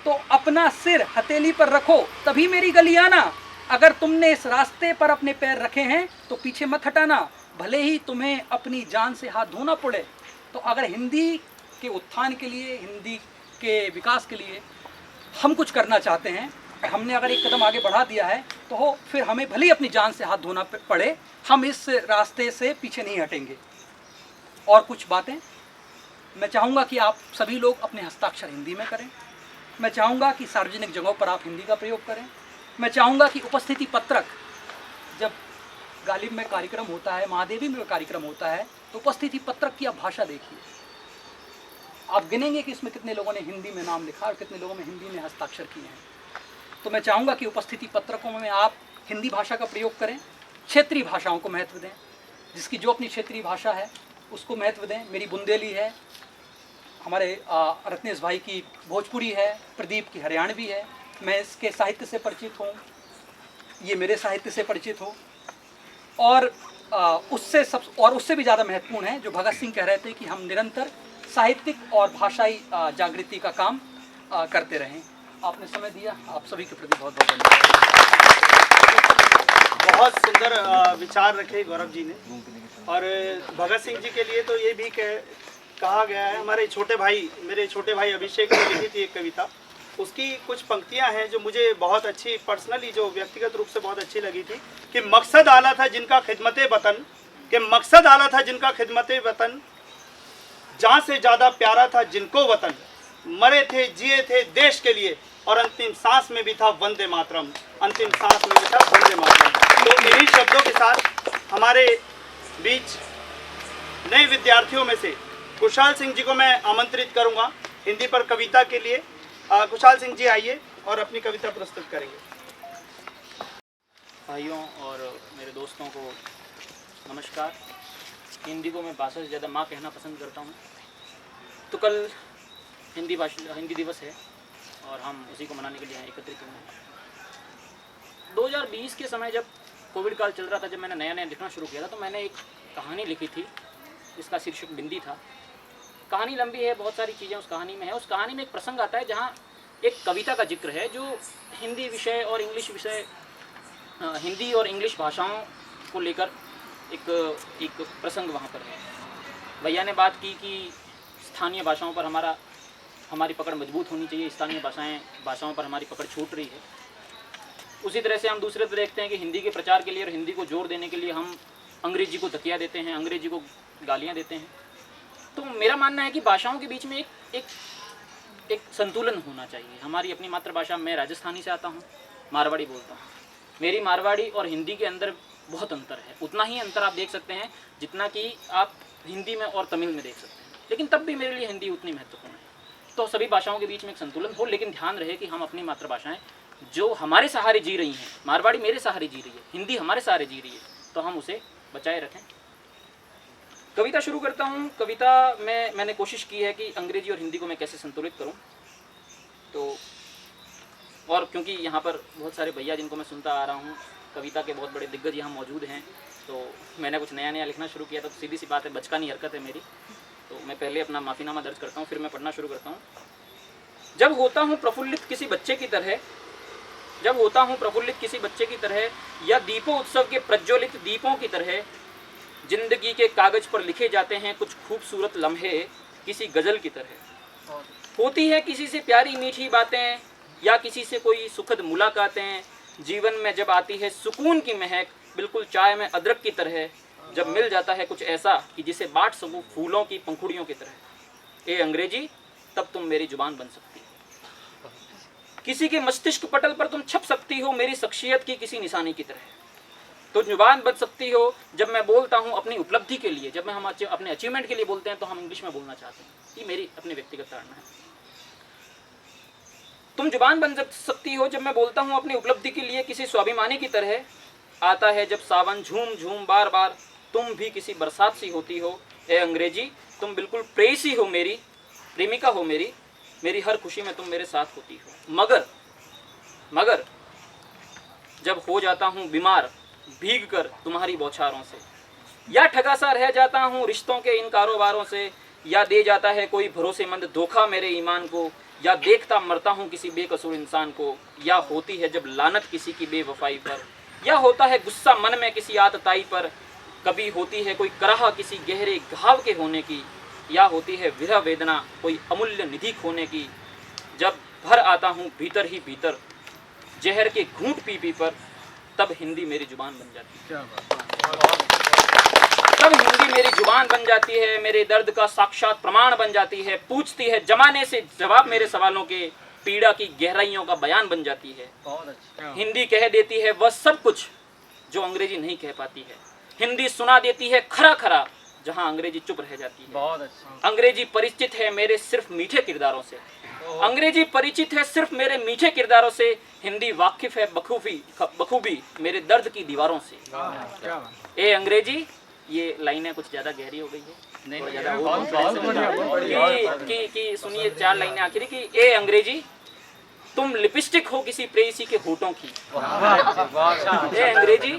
Speaker 4: तो अपना सिर हथेली पर रखो, तभी मेरी गली आना। अगर तुमने इस रास्ते पर अपने पैर रखे हैं तो पीछे मत हटाना, भले ही तुम्हें अपनी जान से हाथ धोना पड़े। तो अगर हिंदी के उत्थान के लिए, हिंदी के विकास के लिए हम कुछ करना चाहते हैं, हमने अगर एक कदम आगे बढ़ा दिया है तो फिर हमें भले ही अपनी जान से हाथ धोना पड़े, हम इस रास्ते से पीछे नहीं हटेंगे। और कुछ बातें मैं चाहूँगा कि आप सभी लोग अपने हस्ताक्षर हिंदी में करें। मैं चाहूँगा कि सार्वजनिक जगहों पर आप हिंदी का प्रयोग करें। मैं चाहूँगा कि उपस्थिति पत्रक, जब गालिब में कार्यक्रम होता है, महादेवी में कार्यक्रम होता है, तो उपस्थिति पत्रक की आप भाषा देखिए। आप गिनेंगे कि इसमें कितने लोगों ने हिंदी में नाम लिखा और कितने लोगों ने हिंदी में हस्ताक्षर किए हैं। तो मैं चाहूँगा कि उपस्थिति पत्रकों में आप हिंदी भाषा का प्रयोग करें, क्षेत्रीय भाषाओं को महत्व दें, जिसकी जो अपनी क्षेत्रीय भाषा है उसको महत्व दें। मेरी बुंदेली है, हमारे रत्नेश भाई की भोजपुरी है, प्रदीप की हरियाणवी है। मैं इसके साहित्य से परिचित हूँ, ये मेरे साहित्य से परिचित हो। और उससे भी ज़्यादा महत्वपूर्ण है जो भगत सिंह कह रहे थे कि हम निरंतर साहित्यिक और भाषाई जागृति का काम करते रहें। आपने समय दिया, आप सभी के प्रति बहुत बहुत धन्यवाद।
Speaker 1: बहुत सुंदर विचार रखे गौरव जी ने। और भगत सिंह जी के लिए तो ये भी कहा गया है, हमारे मेरे छोटे भाई अभिषेक ने लिखी थी एक कविता, उसकी कुछ पंक्तियां हैं जो मुझे बहुत अच्छी, पर्सनली जो व्यक्तिगत रूप से बहुत अच्छी लगी थी, कि मकसद आला था जिनका खिदमते वतन, कि मकसद आला था जिनका खिदमते वतन, जान से ज़्यादा प्यारा था जिनको वतन, मरे थे जिए थे देश के लिए, और अंतिम सांस में भी था वंदे मातरम, अंतिम सांस में भी था वंदे मातरम। तो इन्हीं शब्दों के साथ हमारे बीच नए विद्यार्थियों में से कुशाल सिंह जी को मैं आमंत्रित करूंगा हिंदी पर कविता के लिए। कुशाल सिंह जी आइए और अपनी कविता प्रस्तुत करेंगे।
Speaker 5: भाइयों और मेरे दोस्तों को नमस्कार। हिंदी को मैं भाषा से ज़्यादा माँ कहना पसंद करता हूँ। तो कल हिंदी दिवस है और हम उसी को मनाने के लिए एकत्रित हुए हैं। 2020 के समय जब कोविड काल चल रहा था, जब मैंने नया नया लिखना शुरू किया था, तो मैंने एक कहानी लिखी थी जिसका शीर्षक बिंदी था। कहानी लंबी है, बहुत सारी चीज़ें उस कहानी में है। उस कहानी में एक प्रसंग आता है जहाँ एक कविता का जिक्र है जो हिंदी विषय और इंग्लिश विषय, हिंदी और इंग्लिश भाषाओं को लेकर एक प्रसंग वहाँ पर है। भैया ने बात की कि स्थानीय भाषाओं पर हमारी पकड़ मजबूत होनी चाहिए, स्थानीय भाषाओं पर हमारी पकड़ छूट रही है। उसी तरह से हम दूसरे तरफ देखते हैं कि हिंदी के प्रचार के लिए और हिंदी को जोर देने के लिए हम अंग्रेजी को तकिया देते हैं, अंग्रेजी को गालियाँ देते हैं। तो मेरा मानना है कि भाषाओं के बीच में एक संतुलन होना चाहिए। हमारी अपनी मातृभाषा, मैं राजस्थानी से आता हूँ, मारवाड़ी बोलता हूँ। मेरी मारवाड़ी और हिंदी के अंदर बहुत अंतर है। उतना ही अंतर आप देख सकते हैं जितना कि आप हिंदी में और तमिल में देख सकते हैं, लेकिन तब भी मेरे लिए हिंदी उतनी महत्वपूर्ण है। तो सभी भाषाओं के बीच में एक संतुलन हो, लेकिन ध्यान रहे कि हम अपनी मातृभाषाएं जो हमारे सहारे जी रही हैं, मारवाड़ी मेरे सहारे जी रही है, हिंदी हमारे सहारे जी रही है, तो हम उसे बचाए रखें। कविता शुरू करता हूँ। कविता में मैंने कोशिश की है कि अंग्रेजी और हिंदी को मैं कैसे संतुलित करूँ। तो और क्योंकि यहाँ पर बहुत सारे भैया जिनको मैं सुनता आ रहा हूँ, कविता के बहुत बड़े दिग्गज यहाँ मौजूद हैं, तो मैंने कुछ नया नया लिखना शुरू किया था। तो सीधी सी बात है, बचकानी हरकत है मेरी। तो मैं पहले अपना माफ़ीनामा दर्ज करता हूँ, फिर मैं पढ़ना शुरू करता हूँ। जब होता हूँ प्रफुल्लित किसी बच्चे की तरह, जब होता हूँ प्रफुल्लित किसी बच्चे की तरह, या दीपोत्सव के प्रज्वलित दीपों की तरह, जिंदगी के कागज पर लिखे जाते हैं कुछ खूबसूरत लम्हे किसी गज़ल की तरह। होती है किसी से प्यारी मीठी बातें या किसी से कोई सुखद मुलाकातें, जीवन में जब आती है सुकून की महक बिल्कुल चाय में अदरक की तरह, जब मिल जाता है कुछ ऐसा कि जिसे बांट सकूं फूलों की पंखुड़ियों की तरह। ए अंग्रेजी, तब तुम मेरी जुबान बन सकती हो। किसी के मस्तिष्क पटल पर तुम छप सकती हो मेरी शख्सियत की किसी निशानी की तरह। तो जुबान बन सकती हो जब मैं बोलता हूँ अपनी उपलब्धि के लिए। जब मैं हम अपने अचीवमेंट के लिए बोलते हैं तो हम इंग्लिश में बोलना चाहते हैं। ये मेरी अपनी व्यक्तिगत धारणा है। तुम जुबान बन सकती हो जब मैं बोलता हूँ अपनी उपलब्धि के लिए किसी स्वाभिमानी की तरह। आता है जब सावन झूम झूम बार बार, तुम भी किसी बरसात सी होती हो। ए अंग्रेजी, तुम बिल्कुल प्रेयसी हो मेरी, प्रेमिका हो मेरी हर खुशी में तुम मेरे साथ होती हो। मगर जब हो जाता हूँ बीमार भीग कर तुम्हारी बौछारों से, या ठगा सा रह जाता हूँ रिश्तों के इन कारोबारों से, या दे जाता है कोई भरोसेमंद धोखा मेरे ईमान को, या देखता मरता हूँ किसी बेकसूर इंसान को, या होती है जब लानत किसी की बेवफाई पर, या होता है गुस्सा मन में किसी आतताई पर, कभी होती है कोई कराह किसी गहरे घाव के होने की, या होती है विरह वेदना कोई अमूल्य निधि खोने की। जब भर आता हूँ भीतर ही भीतर जहर के घूंट पी पी पर, तब हिंदी मेरी जुबान बन जाती है। तब हिंदी मेरी जुबान बन जाती है, मेरे दर्द का साक्षात प्रमाण बन जाती है, पूछती है जमाने से जवाब मेरे सवालों के, पीड़ा की गहराइयों का बयान बन जाती है। हिंदी कह देती है वह सब कुछ जो अंग्रेजी नहीं कह पाती है। हिंदी सुना देती है खरा खरा जहां अंग्रेजी चुप रह जाती है। अंग्रेजी परिचित है मेरे सिर्फ मीठे किरदारों से, अंग्रेजी परिचित है सिर्फ मेरे मीठे किरदारों से। हिंदी वाकिफ है बखूबी मेरे दर्द की दीवारों से। ए अंग्रेजी, ये लाइनें कुछ ज़्यादा गहरी हो गई है, नहीं ज़्यादा कि सुनिए 4 लाइनें आखिरी की। ए अंग्रेजी, तुम लिपस्टिक हो किसी प्रेयसी के होठों की। ए अंग्रेजी,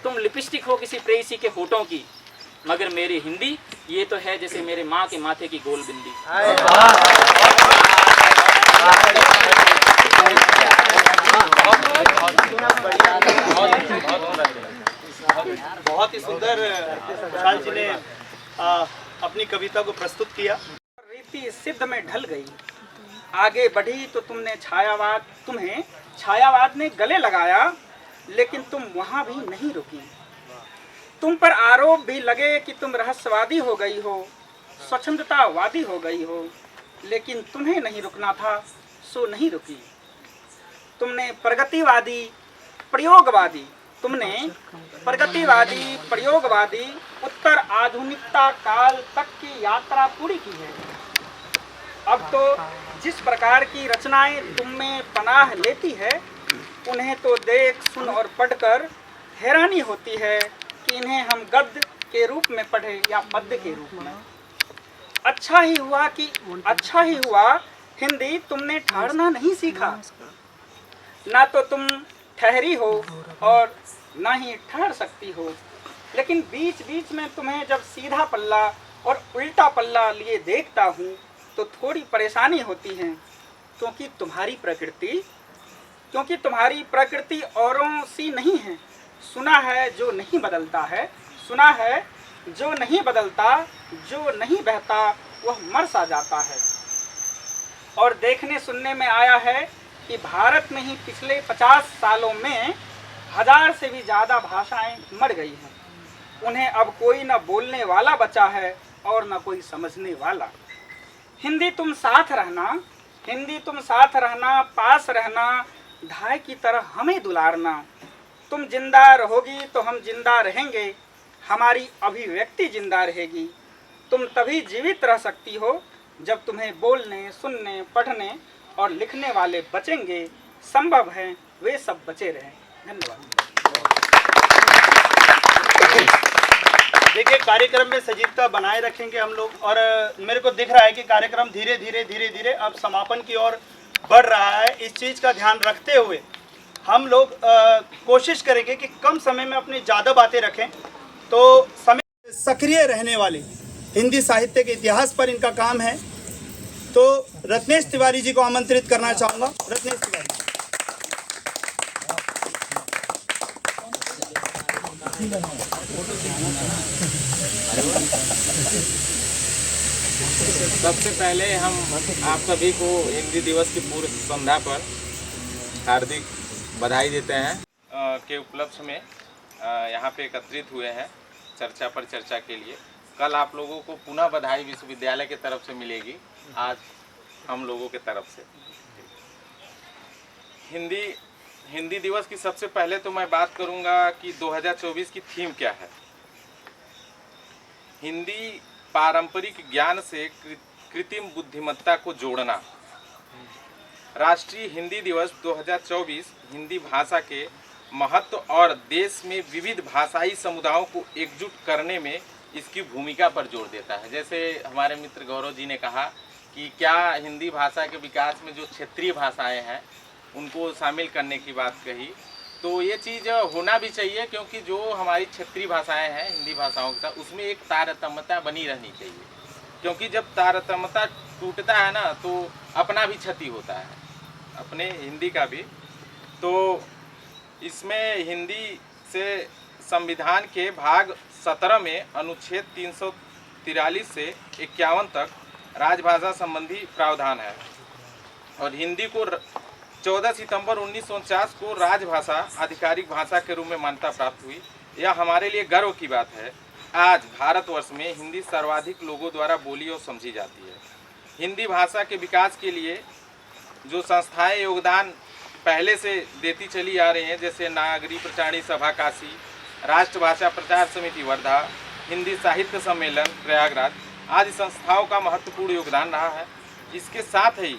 Speaker 5: तुम लिपस्टिक हो किसी प्रेयसी के होठों की, मगर मेरी हिंदी ये तो है जैसे मेरे माँ के माथे की गोल बिंदी।
Speaker 1: बहुत ही सुंदर विशाल जी ने अपनी कविता को प्रस्तुत किया।
Speaker 6: रीति सिद्ध में ढल गई, आगे बढ़ी तो तुम्हें छायावाद ने गले लगाया, लेकिन तुम वहां भी नहीं रुकी। तुम पर आरोप भी लगे कि तुम रहस्यवादी हो गई हो, स्वच्छंदतावादी हो गई हो, लेकिन तुम्हें नहीं रुकना था, सो नहीं रुकी। तुमने प्रगतिवादी प्रयोगवादी उत्तर आधुनिकता काल तक की यात्रा पूरी की है। अब तो जिस प्रकार की रचनाएं तुम में पनाह लेती है, उन्हें तो देख सुन और पढ़कर हैरानी होती है कि इन्हें हम गद्य के रूप में पढ़े या पद्य के रूप में। अच्छा ही हुआ हिंदी तुमने ठहरना नहीं सीखा। ना तो तुम ठहरी हो और ना ही ठहर सकती हो, लेकिन बीच बीच में तुम्हें जब सीधा पल्ला और उल्टा पल्ला लिए देखता हूँ तो थोड़ी परेशानी होती है, क्योंकि तुम्हारी प्रकृति औरों सी नहीं है। सुना है जो नहीं बदलता, जो नहीं बहता वह मर सा जाता है। और देखने सुनने में आया है कि भारत में ही पिछले 50 सालों में 1000 से भी ज़्यादा भाषाएं मर गई हैं। उन्हें अब कोई न बोलने वाला बचा है और न कोई समझने वाला। हिंदी तुम साथ रहना, पास रहना, ढाई की तरह हमें दुलारना। तुम जिंदा रहोगी तो हम जिंदा रहेंगे, हमारी अभिव्यक्ति जिंदा रहेगी। तुम तभी जीवित रह सकती हो जब तुम्हें बोलने, सुनने, पढ़ने और लिखने वाले बचेंगे। संभव है वे सब बचे रहें। धन्यवाद।
Speaker 1: देखिए, कार्यक्रम में सजीवता बनाए रखेंगे हम लोग, और मेरे को दिख रहा है कि कार्यक्रम धीरे धीरे अब समापन की ओर बढ़ रहा है। इस चीज़ का ध्यान रखते हुए हम लोग कोशिश करेंगे कि कम समय में अपनी ज़्यादा बातें रखें। तो समय सक्रिय रहने वाले हिंदी साहित्य के इतिहास पर इनका काम है, तो रत्नेश तिवारी जी को आमंत्रित करना चाहूँगा। रत्नेश तिवारी।
Speaker 7: सबसे पहले हम आप सभी को हिंदी दिवस की पूर्व संध्या पर हार्दिक बधाई देते हैं के उपलक्ष्य में यहाँ पे एकत्रित हुए हैं चर्चा पर चर्चा के लिए। कल आप लोगों को पुनः बधाई विश्वविद्यालय की तरफ से मिलेगी, आज हम लोगों के तरफ से। हिंदी दिवस की सबसे पहले तो मैं बात करूँगा कि 2024 की थीम क्या है। हिंदी पारंपरिक ज्ञान से कृत्रिम बुद्धिमत्ता को जोड़ना। राष्ट्रीय हिंदी दिवस 2024 हिंदी भाषा के महत्व और देश में विविध भाषाई समुदायों को एकजुट करने में इसकी भूमिका पर जोर देता है। जैसे हमारे मित्र गौरव जी ने कहा कि क्या हिंदी भाषा के विकास में जो क्षेत्रीय भाषाएं हैं उनको शामिल करने की बात कही, तो ये चीज़ होना भी चाहिए, क्योंकि जो हमारी क्षेत्रीय भाषाएं हैं हिंदी भाषाओं के साथ उसमें एक तारतम्यता बनी रहनी चाहिए, क्योंकि जब तारतम्यता टूटता है ना तो अपना भी क्षति होता है, अपने हिंदी का भी। तो इसमें हिंदी से संविधान के भाग 17 में अनुच्छेद 343 से 51 तक राजभाषा संबंधी प्रावधान है, और हिंदी को 14 सितंबर 1949 को राजभाषा आधिकारिक भाषा के रूप में मान्यता प्राप्त हुई। यह हमारे लिए गर्व की बात है। आज भारतवर्ष में हिंदी सर्वाधिक लोगों द्वारा बोली और समझी जाती है। हिंदी भाषा के विकास के लिए जो संस्थाएं योगदान पहले से देती चली आ रही हैं, जैसे नागरी प्रचारणी सभा काशी, राष्ट्रभाषा प्रचार समिति वर्धा, हिंदी साहित्य सम्मेलन प्रयागराज आदि संस्थाओं का महत्वपूर्ण योगदान रहा है। इसके साथ ही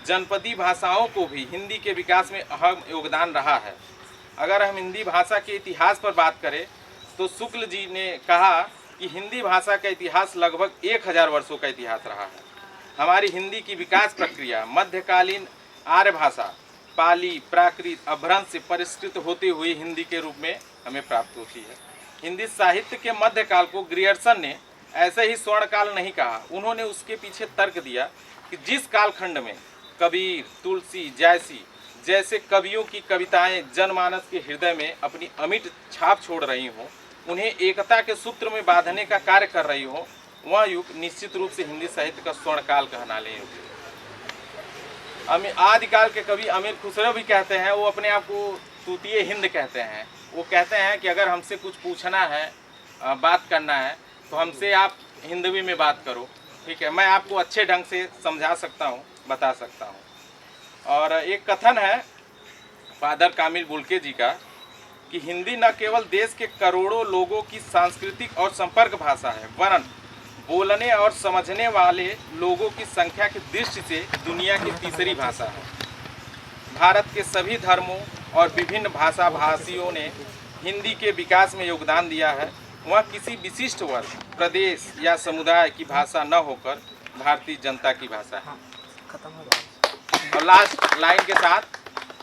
Speaker 7: जनपदी भाषाओं को भी हिंदी के विकास में अहम योगदान रहा है। अगर हम हिंदी भाषा के इतिहास पर बात करें तो शुक्ल जी ने कहा कि हिंदी भाषा का इतिहास लगभग 1000 वर्षों का इतिहास रहा है। हमारी हिंदी की विकास प्रक्रिया मध्यकालीन आर्य भाषा पाली, प्राकृत, अभ्रंश से परिष्कृत होती हुई हिंदी के रूप में हमें प्राप्त होती है। हिंदी साहित्य के मध्यकाल को ग्रियर्सन ने ऐसे ही स्वर्णकाल नहीं कहा। उन्होंने उसके पीछे तर्क दिया कि जिस कालखंड में कबीर, तुलसी, जयसी जैसे कवियों की कविताएं जनमानस के हृदय में अपनी अमिट छाप छोड़ रही हों, उन्हें एकता के सूत्र में बांधने का कार्य कर रही हों, वह युग निश्चित रूप से हिंदी साहित्य का स्वर्णकाल कहलाने योग्य। आदिकाल के कवि अमीर खुसरो भी कहते हैं, वो अपने आप को तूतीय हिंद कहते हैं। वो कहते हैं कि अगर हमसे कुछ पूछना है, बात करना है, तो हमसे आप हिंदवी में बात करो, ठीक है, मैं आपको अच्छे ढंग से समझा सकता हूँ, बता सकता हूँ। और एक कथन है फादर कामिल बुल्के जी का कि हिंदी न केवल देश के करोड़ों लोगों की सांस्कृतिक और संपर्क भाषा है, वरन बोलने और समझने वाले लोगों की संख्या की दृष्टि से दुनिया की तीसरी भाषा है। भारत के सभी धर्मों और विभिन्न भाषा भाषियों ने हिंदी के विकास में योगदान दिया है, वह किसी विशिष्ट वर्ग, प्रदेश या समुदाय की भाषा न होकर भारतीय जनता की भाषा है। और लास्ट लाइन के साथ,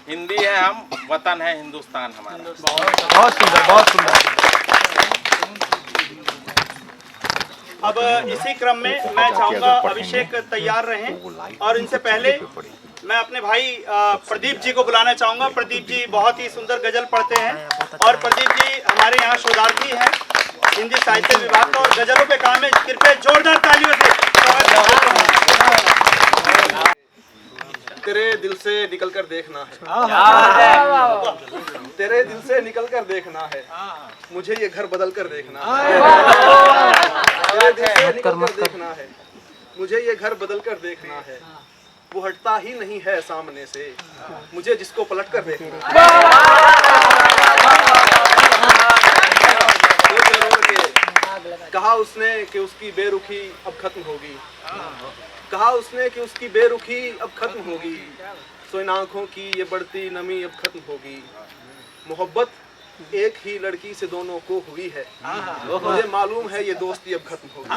Speaker 7: हिंदी है हम, वतन है हिंदुस्तान हमारा।
Speaker 8: बहुत सुंदर, बहुत सुंदर।
Speaker 1: अब इसी क्रम में मैं चाहूँगा अभिषेक तैयार रहें, और इनसे पहले मैं अपने भाई प्रदीप जी को बुलाना चाहूँगा। प्रदीप जी बहुत ही सुंदर गजल पढ़ते हैं, और प्रदीप जी हमारे यहाँ शोधार्थी हैं हिंदी साहित्य विभाग का, और गजलों पे काम है। कृपया जोरदार तालियों से
Speaker 9: तेरे दिल से निकल कर देखना है, तेरे दिल से निकल कर देखना है, मुझे ये घर बदल कर देखना है। तेरे दिल से निकल कर देखना है, मुझे ये घर बदल कर देखना है, वो हटता ही नहीं है सामने से, मुझे जिसको पलट कर देखना कहा उसने कि उसकी बेरुखी अब खत्म होगी, कहा उसने कि उसकी बेरुखी अब खत्म होगी, सो इन आँखों की ये बढ़ती नमी अब खत्म होगी। मोहब्बत एक ही लड़की से दोनों को हुई है, मुझे मालूम है ये दोस्ती अब खत्म होगी।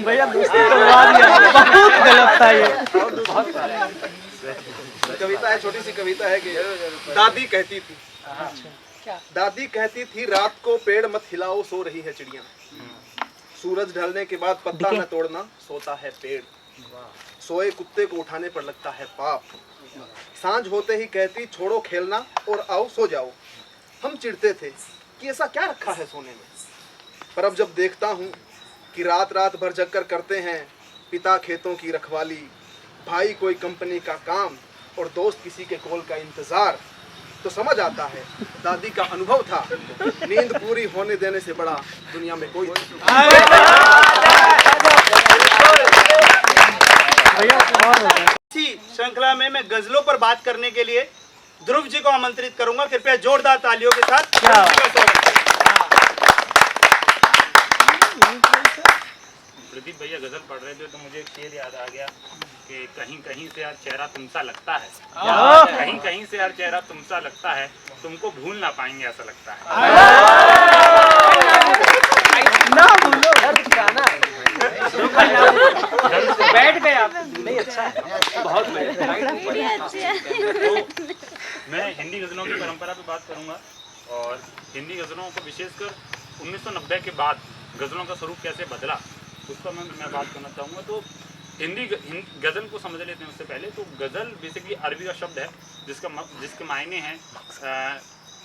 Speaker 8: भैया दोस्ती करवा दिया, बहुत गलत था ये।
Speaker 9: कविता है, छोटी सी कविता है कि दादी कहती थी, दादी कहती थी रात को पेड़ मत हिलाओ, सो रही है चिड़िया, सूरज ढलने के बाद पत्ता न तोड़ना, सोता है पेड़, सोए कुत्ते को उठाने पर लगता है पाप, सांझ होते ही कहती छोड़ो खेलना और आओ सो जाओ। हम चिढ़ते थे कि ऐसा क्या रखा है सोने में, पर अब जब देखता हूँ कि रात रात भर जग कर करते हैं पिता खेतों की रखवाली, भाई कोई कंपनी का काम और दोस्त किसी के कॉल का इंतजार, तो समझ आता है दादी का अनुभव था, नींद पूरी होने देने से बड़ा दुनिया में कोई
Speaker 1: इसी श्रृंखला में मैं गजलों पर बात करने के लिए ध्रुव जी को आमंत्रित करूंगा। कृपया जोरदार तालियों के साथ ध्रुव जी का स्वागत करें।
Speaker 10: प्रदीप भैया गजल पढ़ रहे थे तो मुझे एक शेर याद आ गया कि कहीं कहीं से यार चेहरा तुमसा लगता है, कहीं कहीं से यार चेहरा तुमसा लगता है, तुमको भूल ना पाएंगे ऐसा लगता है।
Speaker 8: ना भूलो गाना
Speaker 6: बैठ गए आप, नहीं अच्छा है, बहुत
Speaker 10: तो मैं हिंदी गजलों की परंपरा पे बात करूंगा, और हिंदी गजलों को विशेषकर 1990 के बाद गजलों का स्वरूप कैसे बदला उस पर मैं बात करना चाहूँगा। तो हिंदी गज़ल को समझ लेते हैं उससे पहले। तो गज़ल बेसिकली अरबी का शब्द है जिसके मायने हैं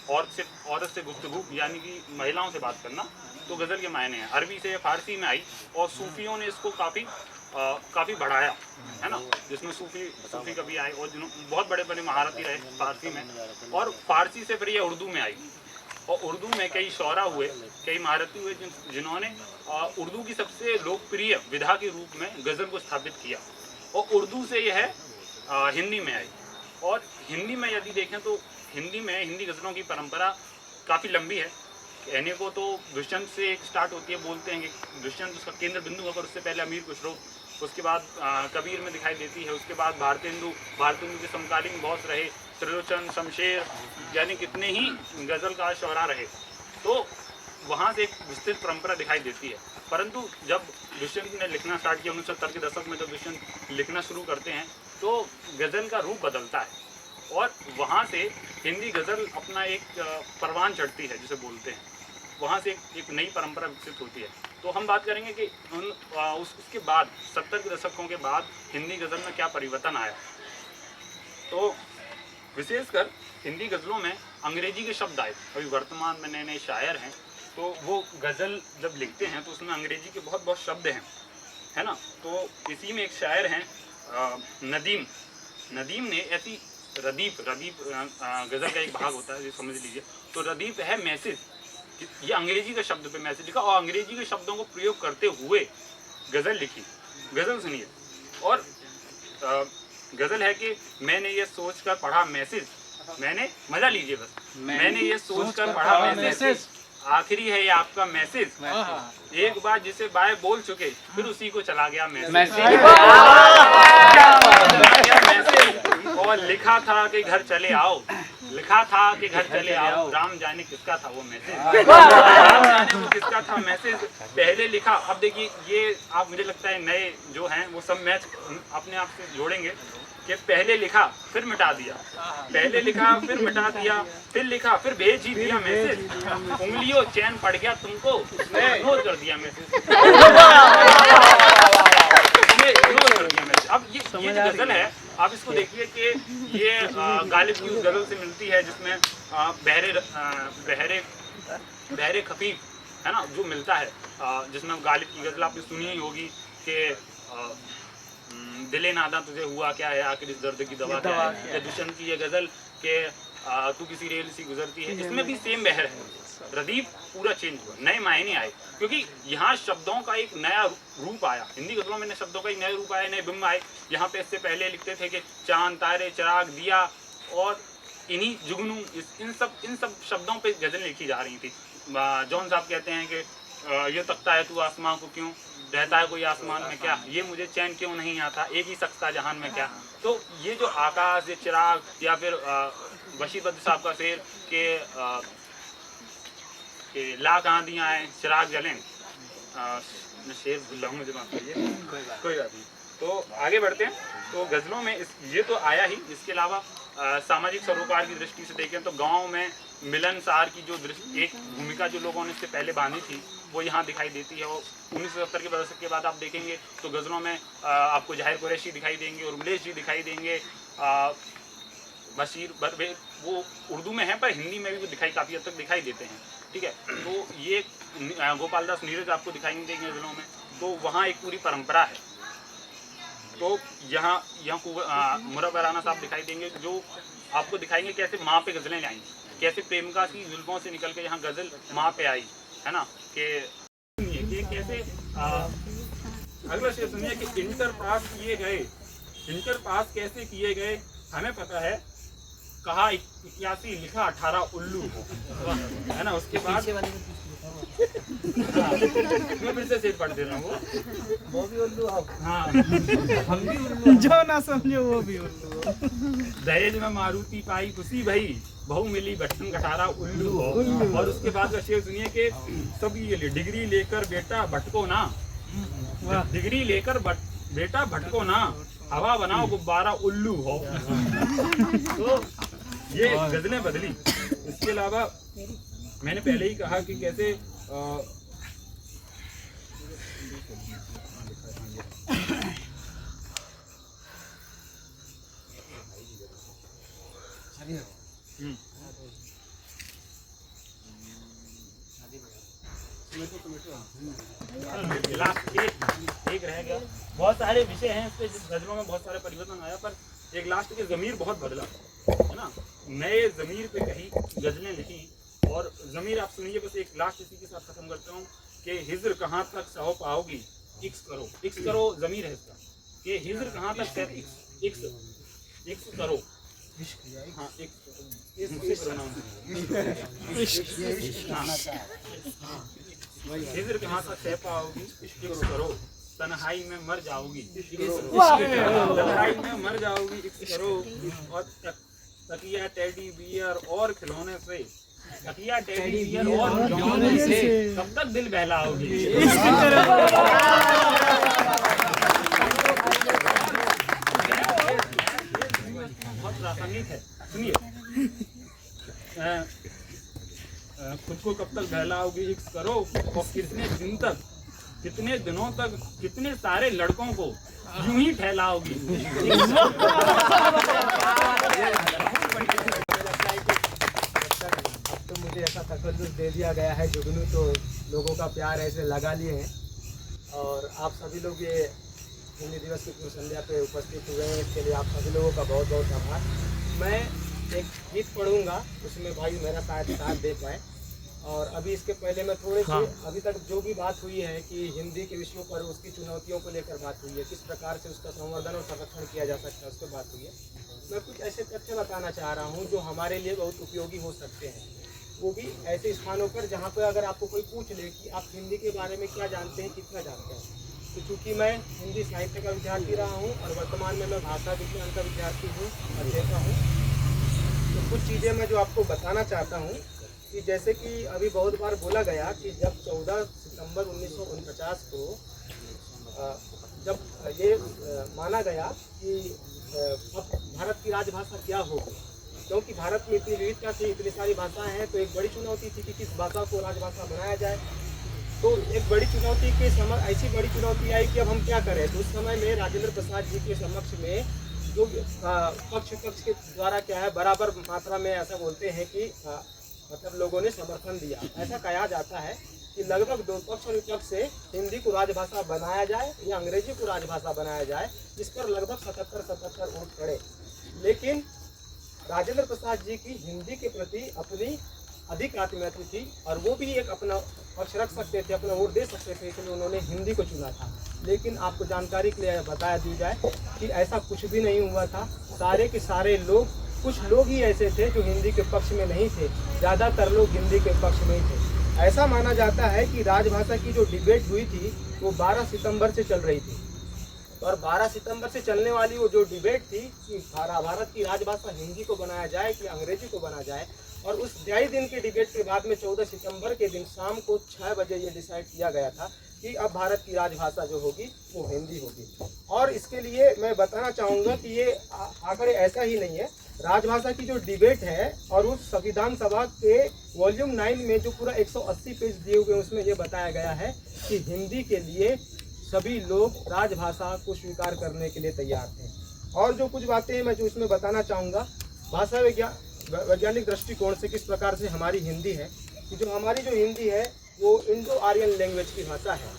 Speaker 10: औरत से गुफ्तगू, यानी कि महिलाओं से बात करना। तो गज़ल के मायने हैं, अरबी से फ़ारसी में आई, और सूफ़ियों ने इसको काफ़ी बढ़ाया, है ना, जिसमें सूफ़ी कवि आए और बहुत बड़े बड़े महारथी रहे फ़ारसी में, और फ़ारसी से फिर ये उर्दू में आई, और उर्दू में कई शौरा हुए, कई महारथी हुए जिन्होंने उर्दू की सबसे लोकप्रिय विधा के रूप में गज़ल को स्थापित किया, और उर्दू से यह हिंदी में आई। और हिंदी में यदि देखें तो हिंदी गज़लों की परंपरा काफ़ी लंबी है। कहने को तो दुष्यंत से एक स्टार्ट होती है, बोलते हैं कि दुष्यंत उसका केंद्र बिंदु है, पर उससे पहले अमीर खुसरो, उसके बाद कबीर में दिखाई देती है, उसके बाद भारतेंदु के समकालीन बहुत रहे, त्रिलोचन, शमशेर, यानी कितने ही गज़लकार शौरा रहे। तो वहाँ से एक विस्तृत परंपरा दिखाई देती है। परंतु जब दुष्यंत ने लिखना स्टार्ट किया 1970 के दशक में, जब दुष्यंत लिखना शुरू करते हैं तो गज़ल का रूप बदलता है, और वहाँ से हिंदी गज़ल अपना एक परवान चढ़ती है जिसे बोलते हैं, वहाँ से एक नई परंपरा विकसित होती है। तो हम बात करेंगे कि उसके बाद 70 के दशकों के बाद हिंदी गज़ल में क्या परिवर्तन आया। तो विशेषकर हिंदी गज़लों में अंग्रेजी के शब्द आए। अभी वर्तमान में नए नए शायर हैं, तो वो गज़ल जब लिखते हैं तो उसमें अंग्रेजी के बहुत शब्द हैं, है ना। तो इसी में एक शायर हैं नदीम ने ऐसी रदीफ गज़ल का एक भाग होता है, ये समझ लीजिए। तो रदीफ है मैसेज, ये अंग्रेजी का शब्द पे मैसेज लिखा, और अंग्रेजी के शब्दों को प्रयोग करते हुए गज़ल लिखी। गज़ल सुनिए, और गज़ल है कि मैंने ये सोच कर पढ़ा मैसेज, मैंने मज़ा लीजिए बस, मैंने ये सोच कर पढ़ा मैसेज, आखिरी है ये आपका मैसेज। एक बार जिसे बाय बोल चुके फिर उसी को चला गया मैसेज। और लिखा था कि घर चले आओ, लिखा था कि घर चले आओ, राम जाने किसका था वो मैसेज, राम जाने वो किसका था मैसेज पहले लिखा। अब देखिए ये आप मुझे लगता है नए जो हैं वो सब मैच अपने आप से जोड़ेंगे कि पहले लिखा फिर मिटा दिया, पहले लिखा फिर मिटा दिया, फिर लिखा फिर भेज ही दिया मैसेज, उंगलियों चैन पड़ गया तुमको उसने इग्नोर कर दिया मैसेज। अब ये जो गजल है आप इसको देखिए कि ये गालिब की उस गजल से मिलती है जिसमें बहरे खफीफ है ना जो मिलता है, जिसमें गालिब की गजल आपने सुनी ही होगी कि दिले नादा तुझे हुआ क्या है, आखिर इस दर्द की दवा क्या है, या दुष्यंत की ये गजल के तू किसी रेल सी गुजरती है, इसमें भी सेम बहर है। रदीफ पूरा चेंज हुआ, नए मायने आए क्योंकि यहाँ शब्दों का एक नया रूप आया, हिंदी गजलों में शब्दों का एक नया रूप आया, नए बिंब आए। यहाँ पे इससे पहले लिखते थे कि चांद तारे चिराग दिया और इन्हीं जुगनू इन सब शब्दों पे गजल लिखी जा रही थी। जॉन साहब कहते हैं कि ये तकता है तू आसमां को क्यों, रहता है कोई आसमान में क्या, ये मुझे चैन क्यों नहीं आता, एक ही शख्स था जहान में क्या। तो ये जो आकाश ये चिराग या फिर बशीर बद्र साहब का शेर के लाख आंधियाँ आए चिराग जलें, मैं शेर भूल रहा हूँ मुझे माफ करिए, कोई बात नहीं। तो आगे बढ़ते हैं। तो गज़लों में ये तो आया ही, इसके अलावा सामाजिक सरोकार की दृष्टि से देखें तो गांव में मिलनसार की जो दृष्टि एक भूमिका जो लोगों ने इससे पहले बांधी थी वो यहाँ दिखाई देती है। और 1970 के दशक के बाद आप देखेंगे तो गज़लों में आपको ज़ाहिर कुरैशी दिखाई देंगे और उमलेश जी दिखाई देंगे, बशीर वो उर्दू में है पर हिंदी में भी वो दिखाई काफ़ी हद तक दिखाई देते हैं, ठीक है। तो ये गोपाल दास नीरज आपको दिखाई नहीं देंगे गज़लों में, तो वहाँ एक पूरी परंपरा है। तो यहाँ मुरब्बा राना साहब दिखाई देंगे जो आपको दिखाएंगे कैसे माँ पे गज़लें आएंगी, कैसे प्रेमिका की जुल्फों से निकल के यहाँ गज़ल माँ पे आई है ना, कि कैसे अगला शेर सुनिए कि इंटर पास किए गए, इंटर पास कैसे किए गए हमें पता है, कहा 81 लिखा 18 उल्लू है ना। उसके बाद मैं फिर से शेर पढ़ दे रहा हूँ, वो भी उल्लू हाँ हम भी उल्लू,
Speaker 8: जो ना समझो वो भी उल्लू।
Speaker 10: दहेज में मारुति पाई खुशी भई, बहू मिली बटन 18 उल्लू हो। और उसके बाद का शेर सुनिए कि सब ये डिग्री लेकर बेटा भटको ना, डिग्री लेकर बेटा भटको ना, हवा बनाओ गुब्बारा उल्लू हो। तो ये गजलें बदली। इसके अलावा मैंने पहले ही कहा कि कैसे एक रह गया, बहुत सारे विषय हैं इस पे, जिस गजलों में बहुत सारे परिवर्तन आया, पर एक लास्ट के ज़मीर बहुत बदला है ना, नए ज़मीर पे कहीं गजलें लिखी। और ज़मीर आप सुनिए, बस एक लास्ट इसी के साथ ख़त्म करता हूँ कि हिज्र कहाँ तक सहो पाओगी, इक्स करो ज़मीर है इसका, कि हिज्र कहाँ तक इक्स करो, हाँ हिज्र कहाँ तक सह पाओगी, इक्स करो, तन्हाई में मर जाओगी, तन्हाई में मर जाओगी, इक्स करो। और तकिया टेडी बियर और खिलौने से, तकिया टेडी बियर और खिलौने से कब तक दिल बहलाओगी। बहुत प्रासंगिक है, सुनिए। खुद को कब तक बहलाओगी, इक्स करो, और कितने दिन तक, कितने दिनों तक, कितने सारे लड़कों को यूं ही फैलाओगी।
Speaker 11: तो मुझे ऐसा तकल्लुफ़ दे दिया गया है, जुगनू तो लोगों का प्यार ऐसे लगा लिए हैं। और आप सभी लोग ये हिंदी दिवस की पूर्व संध्या पे उपस्थित हुए हैं, इसके लिए आप सभी लोगों का बहुत बहुत आभार। मैं एक गीत पढ़ूंगा, उसमें भाई मेरा साथ दे पाए। और अभी इसके पहले मैं थोड़े से अभी तक जो भी बात हुई है कि हिंदी के विषयों पर उसकी चुनौतियों को लेकर बात हुई है, किस प्रकार से उसका संवर्धन और संरक्षण किया जा सकता है, उस पर बात हुई है। मैं कुछ ऐसे तथ्य बताना चाह रहा हूँ जो हमारे लिए बहुत उपयोगी हो सकते हैं। वो भी ऐसे स्थानों पर जहाँ पर अगर आपको कोई पूछ ले कि आप हिंदी के बारे में क्या जानते हैं, कितना जानते हैं। तो चूँकि मैं हिंदी साहित्य का विद्यार्थी रहा हूँ और वर्तमान में मैं भाषा विज्ञान का विद्यार्थी हूँ, अध्येता हूँ, तो कुछ चीज़ें मैं जो आपको बताना चाहता हूँ कि जैसे कि अभी बहुत बार बोला गया कि जब 14 सितंबर 1949 को जब ये माना गया कि अब भारत की राजभाषा क्या होगी, क्योंकि भारत में इतनी विविधता थी, इतनी सारी भाषाएं हैं, तो एक बड़ी चुनौती थी कि किस भाषा को राजभाषा बनाया जाए। तो एक बड़ी चुनौती के समय ऐसी बड़ी चुनौती आई कि अब हम क्या करें। तो उस समय में राजेंद्र प्रसाद जी के समक्ष में जो पक्ष के द्वारा क्या है बराबर मात्रा में ऐसा बोलते हैं कि मतलब लोगों ने समर्थन दिया। ऐसा कहा जाता है कि लगभग दो पक्ष और विपक्ष से हिंदी को राजभाषा बनाया जाए या अंग्रेजी को राजभाषा बनाया जाए, इस पर लगभग 77 वोट पड़े। लेकिन राजेंद्र प्रसाद जी की हिंदी के प्रति अपनी अधिक आत्मीयता थी और वो भी एक अपना पक्ष रख सकते थे, अपना वोट दे सकते थे, इसलिए उन्होंने हिंदी को चुना था। लेकिन आपको जानकारी के लिए बताया दी जाए कि ऐसा कुछ भी नहीं हुआ था। सारे के सारे लोग, कुछ लोग ही ऐसे थे जो हिंदी के पक्ष में नहीं थे, ज़्यादातर लोग हिंदी के पक्ष में ही थे। ऐसा माना जाता है कि राजभाषा की जो डिबेट हुई थी वो 12 सितंबर से चल रही थी, और 12 सितंबर से चलने वाली वो जो डिबेट थी कि भारत की राजभाषा हिंदी को बनाया जाए कि अंग्रेजी को बनाया जाए, और उस 2.5 दिन के डिबेट के बाद में 14 सितंबर के दिन शाम को 6 बजे ये डिसाइड किया गया था कि अब भारत की राजभाषा जो होगी वो हिंदी होगी। और इसके लिए मैं बताना चाहूँगा कि ये आंकड़े ऐसा ही नहीं है। राजभाषा की जो डिबेट है और उस संविधान सभा के वॉल्यूम 9 में जो पूरा 180 पेज दिए हुए हैं उसमें ये बताया गया है कि हिंदी के लिए सभी लोग राजभाषा को स्वीकार करने के लिए तैयार थे। और जो कुछ बातें मैं जो इसमें बताना चाहूँगा भाषा वैज्ञानिक दृष्टिकोण से किस प्रकार से हमारी हिंदी है, कि जो हमारी जो हिंदी है वो इंडो आर्यन लैंग्वेज की भाषा है,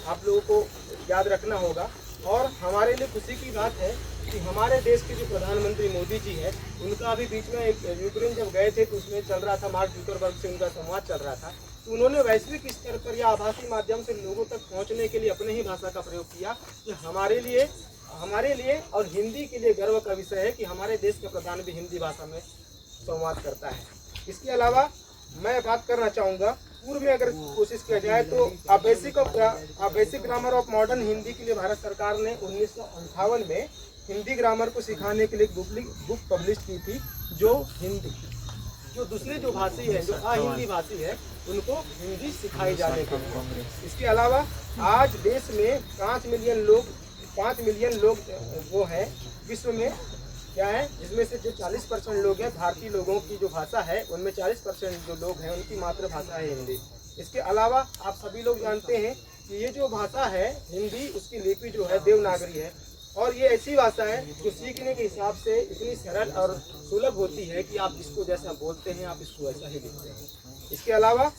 Speaker 11: आप लोगों को याद रखना होगा। और हमारे लिए खुशी की बात है कि हमारे देश के जो प्रधानमंत्री मोदी जी है, उनका अभी बीच में एक यूक्रेन जब गए थे तो उसमें चल रहा था, मार्क जुकरबर्ग से उनका संवाद चल रहा था, तो उन्होंने वैश्विक स्तर पर या आभासी माध्यम से लोगों तक पहुंचने के लिए अपने ही भाषा का प्रयोग किया। कि हमारे लिए और हिंदी के लिए गर्व का विषय है कि हमारे देश का प्रधान भी हिंदी भाषा में संवाद करता है। इसके अलावा मैं बात करना चाहूँगा, पूर्व में अगर कोशिश किया जाए तो basic grammar of modern Hindi के लिए भारत सरकार ने 1958 में हिंदी ग्रामर को सिखाने के लिए बुक पब्लिश की थी, जो दूसरे जो भाषी है, जो अहिंदी भाषी है, उनको हिंदी सिखाई जाने के लिए। इसके अलावा आज देश में 5 मिलियन लोग वो हैं विश्व में, क्या है, इसमें से जो 40% लोग हैं भारतीय लोगों की जो भाषा है उनमें 40% जो लोग हैं उनकी मातृभाषा है हिंदी। इसके अलावा आप सभी लोग जानते हैं कि ये जो भाषा है हिंदी, उसकी लिपि जो है देवनागरी है, और ये ऐसी भाषा है जो सीखने के हिसाब से इतनी सरल और सुलभ होती है कि आप इसको जैसा बोलते हैं आप इसको वैसा ही लिखते हैं। इसके अलावा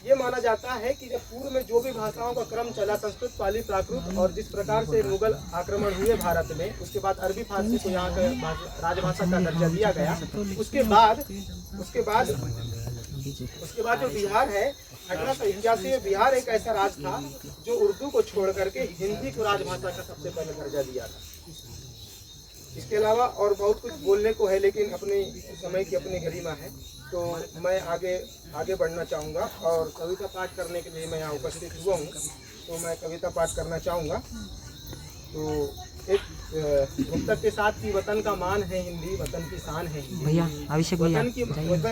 Speaker 11: ये माना जाता है कि जब पूर्व में जो भी भाषाओं का क्रम चला, संस्कृत, पाली, प्राकृत, और जिस प्रकार से मुगल आक्रमण हुए भारत में, उसके बाद अरबी फारसी को यहाँ का राजभाषा का दर्जा दिया गया। उसके बाद जो बिहार है, 1881 में बिहार एक ऐसा राज्य था जो उर्दू को छोड़ करके हिंदी को राजभाषा का सबसे पहले दर्जा दिया था। इसके अलावा और बहुत कुछ बोलने को है, लेकिन अपने समय की अपनी गरिमा है, तो मैं आगे बढ़ना चाहूँगा और कविता पाठ करने के लिए मैं यहाँ उपस्थित हुआ हूँ। तो मैं कविता पाठ करना चाहूँगा। तो एक पुस्तक के साथ कि वतन का मान है हिंदी, वतन की शान है हिंदी,
Speaker 8: भैया अभिषेक भैया,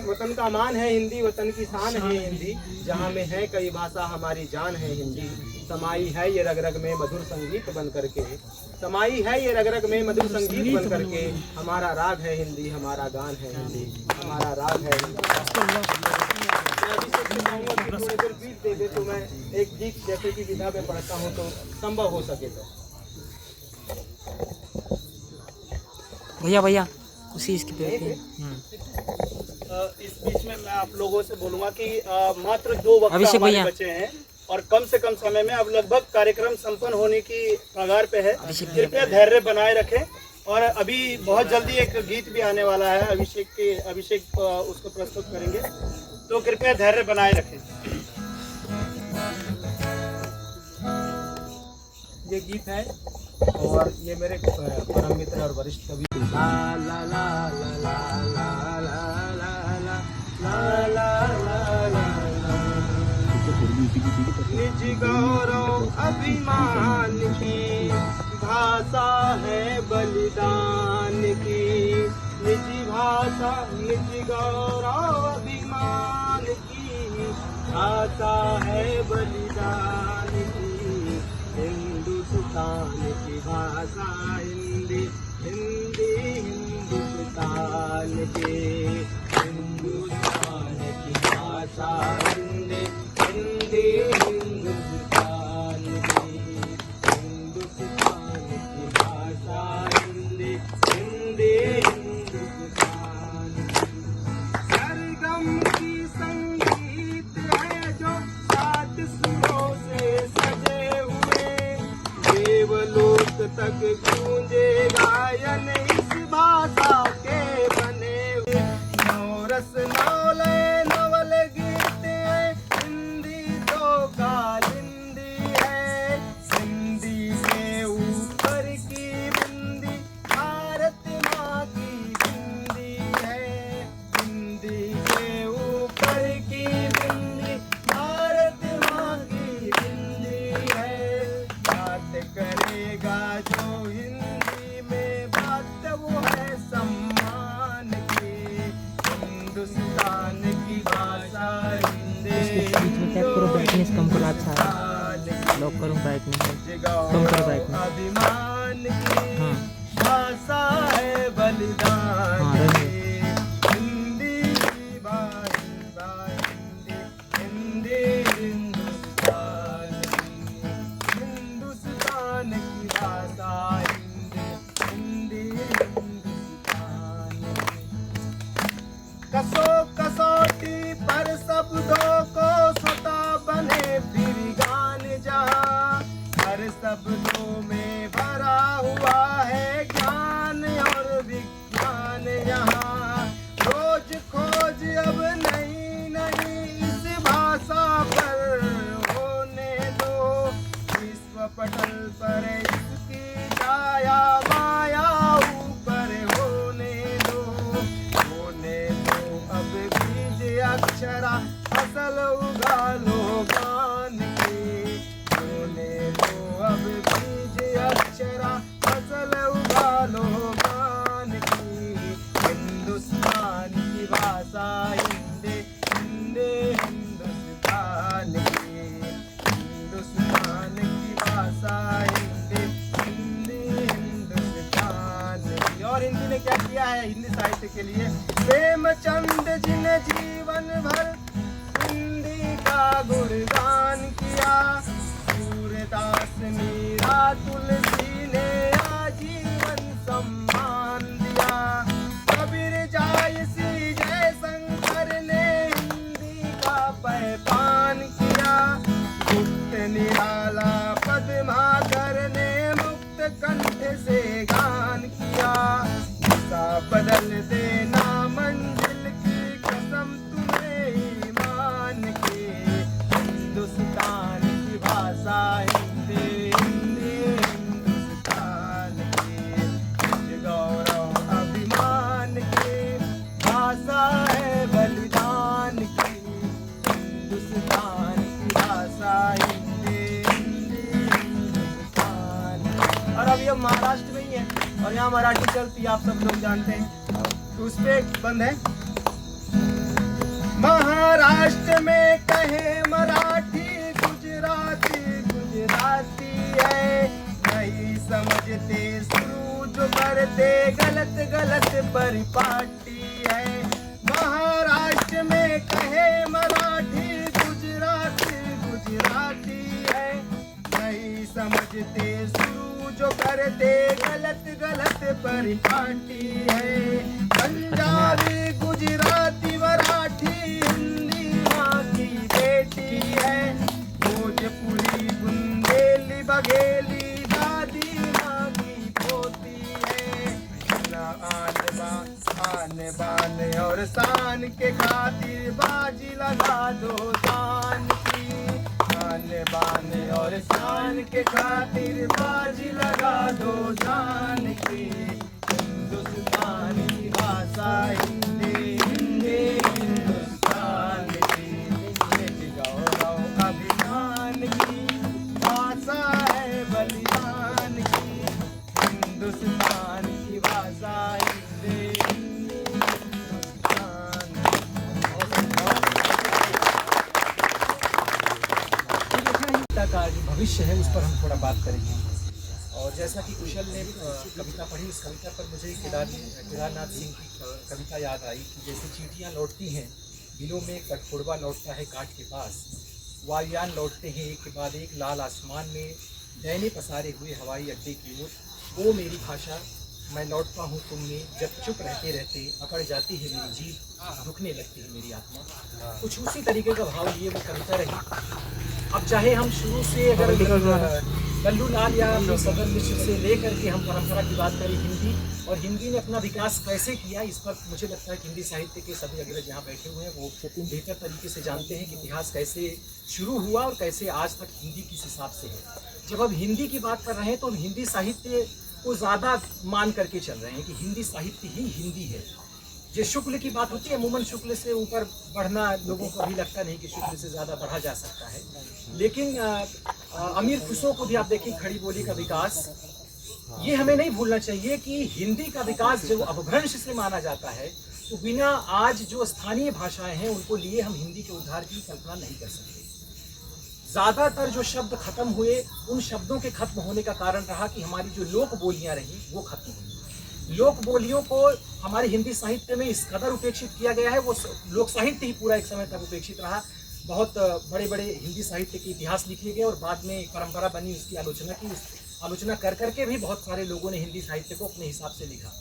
Speaker 11: वतन का मान है हिंदी, वतन की शान है हिंदी, जहाँ में है कई भाषा हमारी जान है हिंदी, समाई है ये रग रग में मधुर संगीत बन करके, समाई है ये रग रग में मधुर संगीत बन करके, हमारा राग है हिंदी, हमारा गान है हिंदी, हमारा राग है हिंदी। थोड़ी देर बीत दे दे तो मैं एक गीत जैसे कि किताबें पढ़ता हूँ तो संभव हो सके तो।
Speaker 8: भैया उसी इसकी पे
Speaker 1: इस बीच में मैं आप लोगों से बोलूँगा कि मात्र 2 वक्त हमारे बचे हैं और कम से कम समय में अब लगभग कार्यक्रम संपन्न होने की कगार पे है। कृपया धैर्य बनाए रखें और अभी बहुत जल्दी एक गीत भी आने वाला है, अभिषेक उसको प्रस्तुत करेंगे, तो कृपया धैर्य बनाए रखें।
Speaker 11: ये गीत है और ये मेरे परम मित्र और वरिष्ठ कवि ला ला ला ला ला ला ला ला ला ला ला ला ला निज गौरव अभिमान की भाषा है बलिदान की, निज भाषा निज गौरव अभिमान की भाषा है बलिदान की। हिंदुस्तान की भाषा हिंदी, हिंदी हिंदुस्तान के, हिंदुस्तान की भाषा हिंदी, हिंदी हिंदुस्तान की, हिंदुस्तान की भाषा हिंदी, हिंदी हिंदुस्तान की। सरगम की संगीत है जो 7 सुरों से सजे हुए, देवलोक तक गूंजे गायन इस भाषा के बने हुए। नवरस नवलय नवल गीत है, हिंदी तो कालिंदी है, हिंदी से ऊपर की बिंदी भारत माँ की बिंदी है, हिंदी से ऊपर की बिंदी भारत माँ की बिंदी है। बात करेगा जो हिंदी में बात वो है सम्मान की, हिंदुस्तान की भाषा हिंदी,
Speaker 8: ब्राइटनेस कम करो, अच्छा लॉक करूँ ब्राइटनेस कम करो ब्राइटनेस।
Speaker 11: अभिमान की भाषा है बलिदान की, हिंदी की भाषा हिंदी, हिंदी हिंदुस्तान की, हिंदुस्तान की भाषा हिंदी, हिंदी हिंदुस्तान की। कसो कसौटी पर शब्दों को स्वतः बने फिर गान जहाँ, हर शब्दों में भरा हुआ है ज्ञान और विज्ञान यहाँ। रोज खोज अब नहीं नहीं इस भाषा पर होने दो, विश्व पटल पर इसकी छाया माया ऊपर होने दो, होने दो अब बीज अक्षरा फसल उगा लो ज्ञान की, होने दो अब बीज अक्षरा फसल उगा लो ज्ञान की। हिंदुस्तान की भाषा हिंदी, हिंदी हिंदुस्तान की, हिंदुस्तान की भाषा हिंदी, हिंदी हिंदुस्तान की। और हिंदी ने क्या किया है हिंदी साहित्य के लिए? प्रेमचंद जिन्हें जीवन भर हिंदी का गुणगान किया, सूरदास मीरा तुलसी ने आजीवन सम्मान दिया, कबीर जायसी जयशंकर ने हिंदी का पैपान किया, गुप्त निराला पद्माकर ने मुक्त कंठ से गान किया। दिशा बदल देना मंजिल की कसम तुम्हें ईमान की, हिंदुस्तान की भाषा हिंदी, हिंदी हिंदुस्तान की, निज गौरव अभिमान की भाषा है बलिदान की, हिंदुस्तान की भाषा हिंदी, हिंदी हिंदुस्तान। और अब ये महाराष्ट्र में ही है और यहाँ मराठी चलती है, आप सब लोग जानते हैं, तो उस पे बंद है। महाराष्ट्र में कहे मराठी, गुजराती गुजराती है, नहीं समझते शुरू जो करते गलत गलत परिपाटी है। महाराष्ट्र में कहे मराठी, गुजराती गुजराती है, नहीं समझते शुरू जो करते गलत गलत परिपाटी है। पंजाबी गुजराती मराठी हिंदी माँ की बेटी है, भोजपुरी बुंदेली बघेली दादी माँ की पोती है। ना आन बान और शान के खातिर बाजी लगा दो जान की, आन बान और शान के खातिर बाजी लगा दो जान की। हिंदुस्तान की भाषा हिंदी, हिंदी हिंदुस्तान पत्रकारिता का जो भविष्य है उस पर हम थोड़ा बात करेंगे। और जैसा कि कुशल ने कविता पढ़ी, इस कविता पर मुझे केदारनाथ सिंह की कविता याद आई कि जैसे चींटियाँ लौटती हैं बिलों में, कठफोड़वा लौटता है काट के पास, वायुयान लौटते हैं एक के बाद एक लाल आसमान में, नैने पसारे हुए हवाई अड्डे की ओर। ओ मेरी भाषा मैं लौटता हूँ तुम में, जब चुप रहते रहते अकड़ जाती है मेरी जीभ, दुखने लगती है मेरी आत्मा। कुछ उसी तरीके का भाव लिए वो कविता रही। अब चाहे हम शुरू से अगर लल्लू लाल या सदर मिश्र से लेकर के हम परंपरा की बात करें हिंदी, और हिंदी ने अपना विकास कैसे किया, इस पर मुझे लगता है कि हिंदी साहित्य के सभी अग्रज यहाँ बैठे हुए हैं वो बेहतर तरीके से जानते हैं कि इतिहास कैसे शुरू हुआ और कैसे आज तक हिंदी किस हिसाब से है। जब अब हिंदी की बात कर रहे हैं तो हम हिंदी साहित्य को ज़्यादा मान करके चल रहे हैं कि हिंदी साहित्य ही हिंदी है। जो शुक्ल की बात होती है, अमूमन शुक्ल से ऊपर बढ़ना लोगों को अभी लगता नहीं कि शुक्ल से ज़्यादा बढ़ा जा सकता है, लेकिन अमीर खुसरो को भी आप देखें, खड़ी बोली का विकास, ये हमें नहीं भूलना चाहिए कि हिंदी का विकास जो अपभ्रंश से माना जाता है, तो बिना आज जो स्थानीय भाषाएं हैं उनको लिए हम हिंदी के उद्धार की कल्पना नहीं कर सकते। ज़्यादातर जो शब्द खत्म हुए, उन शब्दों के खत्म होने का कारण रहा कि हमारी जो लोक बोलियाँ रही वो खत्म हुई। लोक बोलियों को हमारे हिंदी साहित्य में इस कदर उपेक्षित किया गया है, वो लोक साहित्य ही पूरा एक समय तक उपेक्षित रहा। बहुत बड़े बड़े हिंदी साहित्य के इतिहास लिखे गए और बाद में एक परंपरा बनी, उसकी आलोचना की। आलोचना कर करके भी बहुत सारे लोगों ने हिंदी साहित्य को अपने हिसाब से लिखा,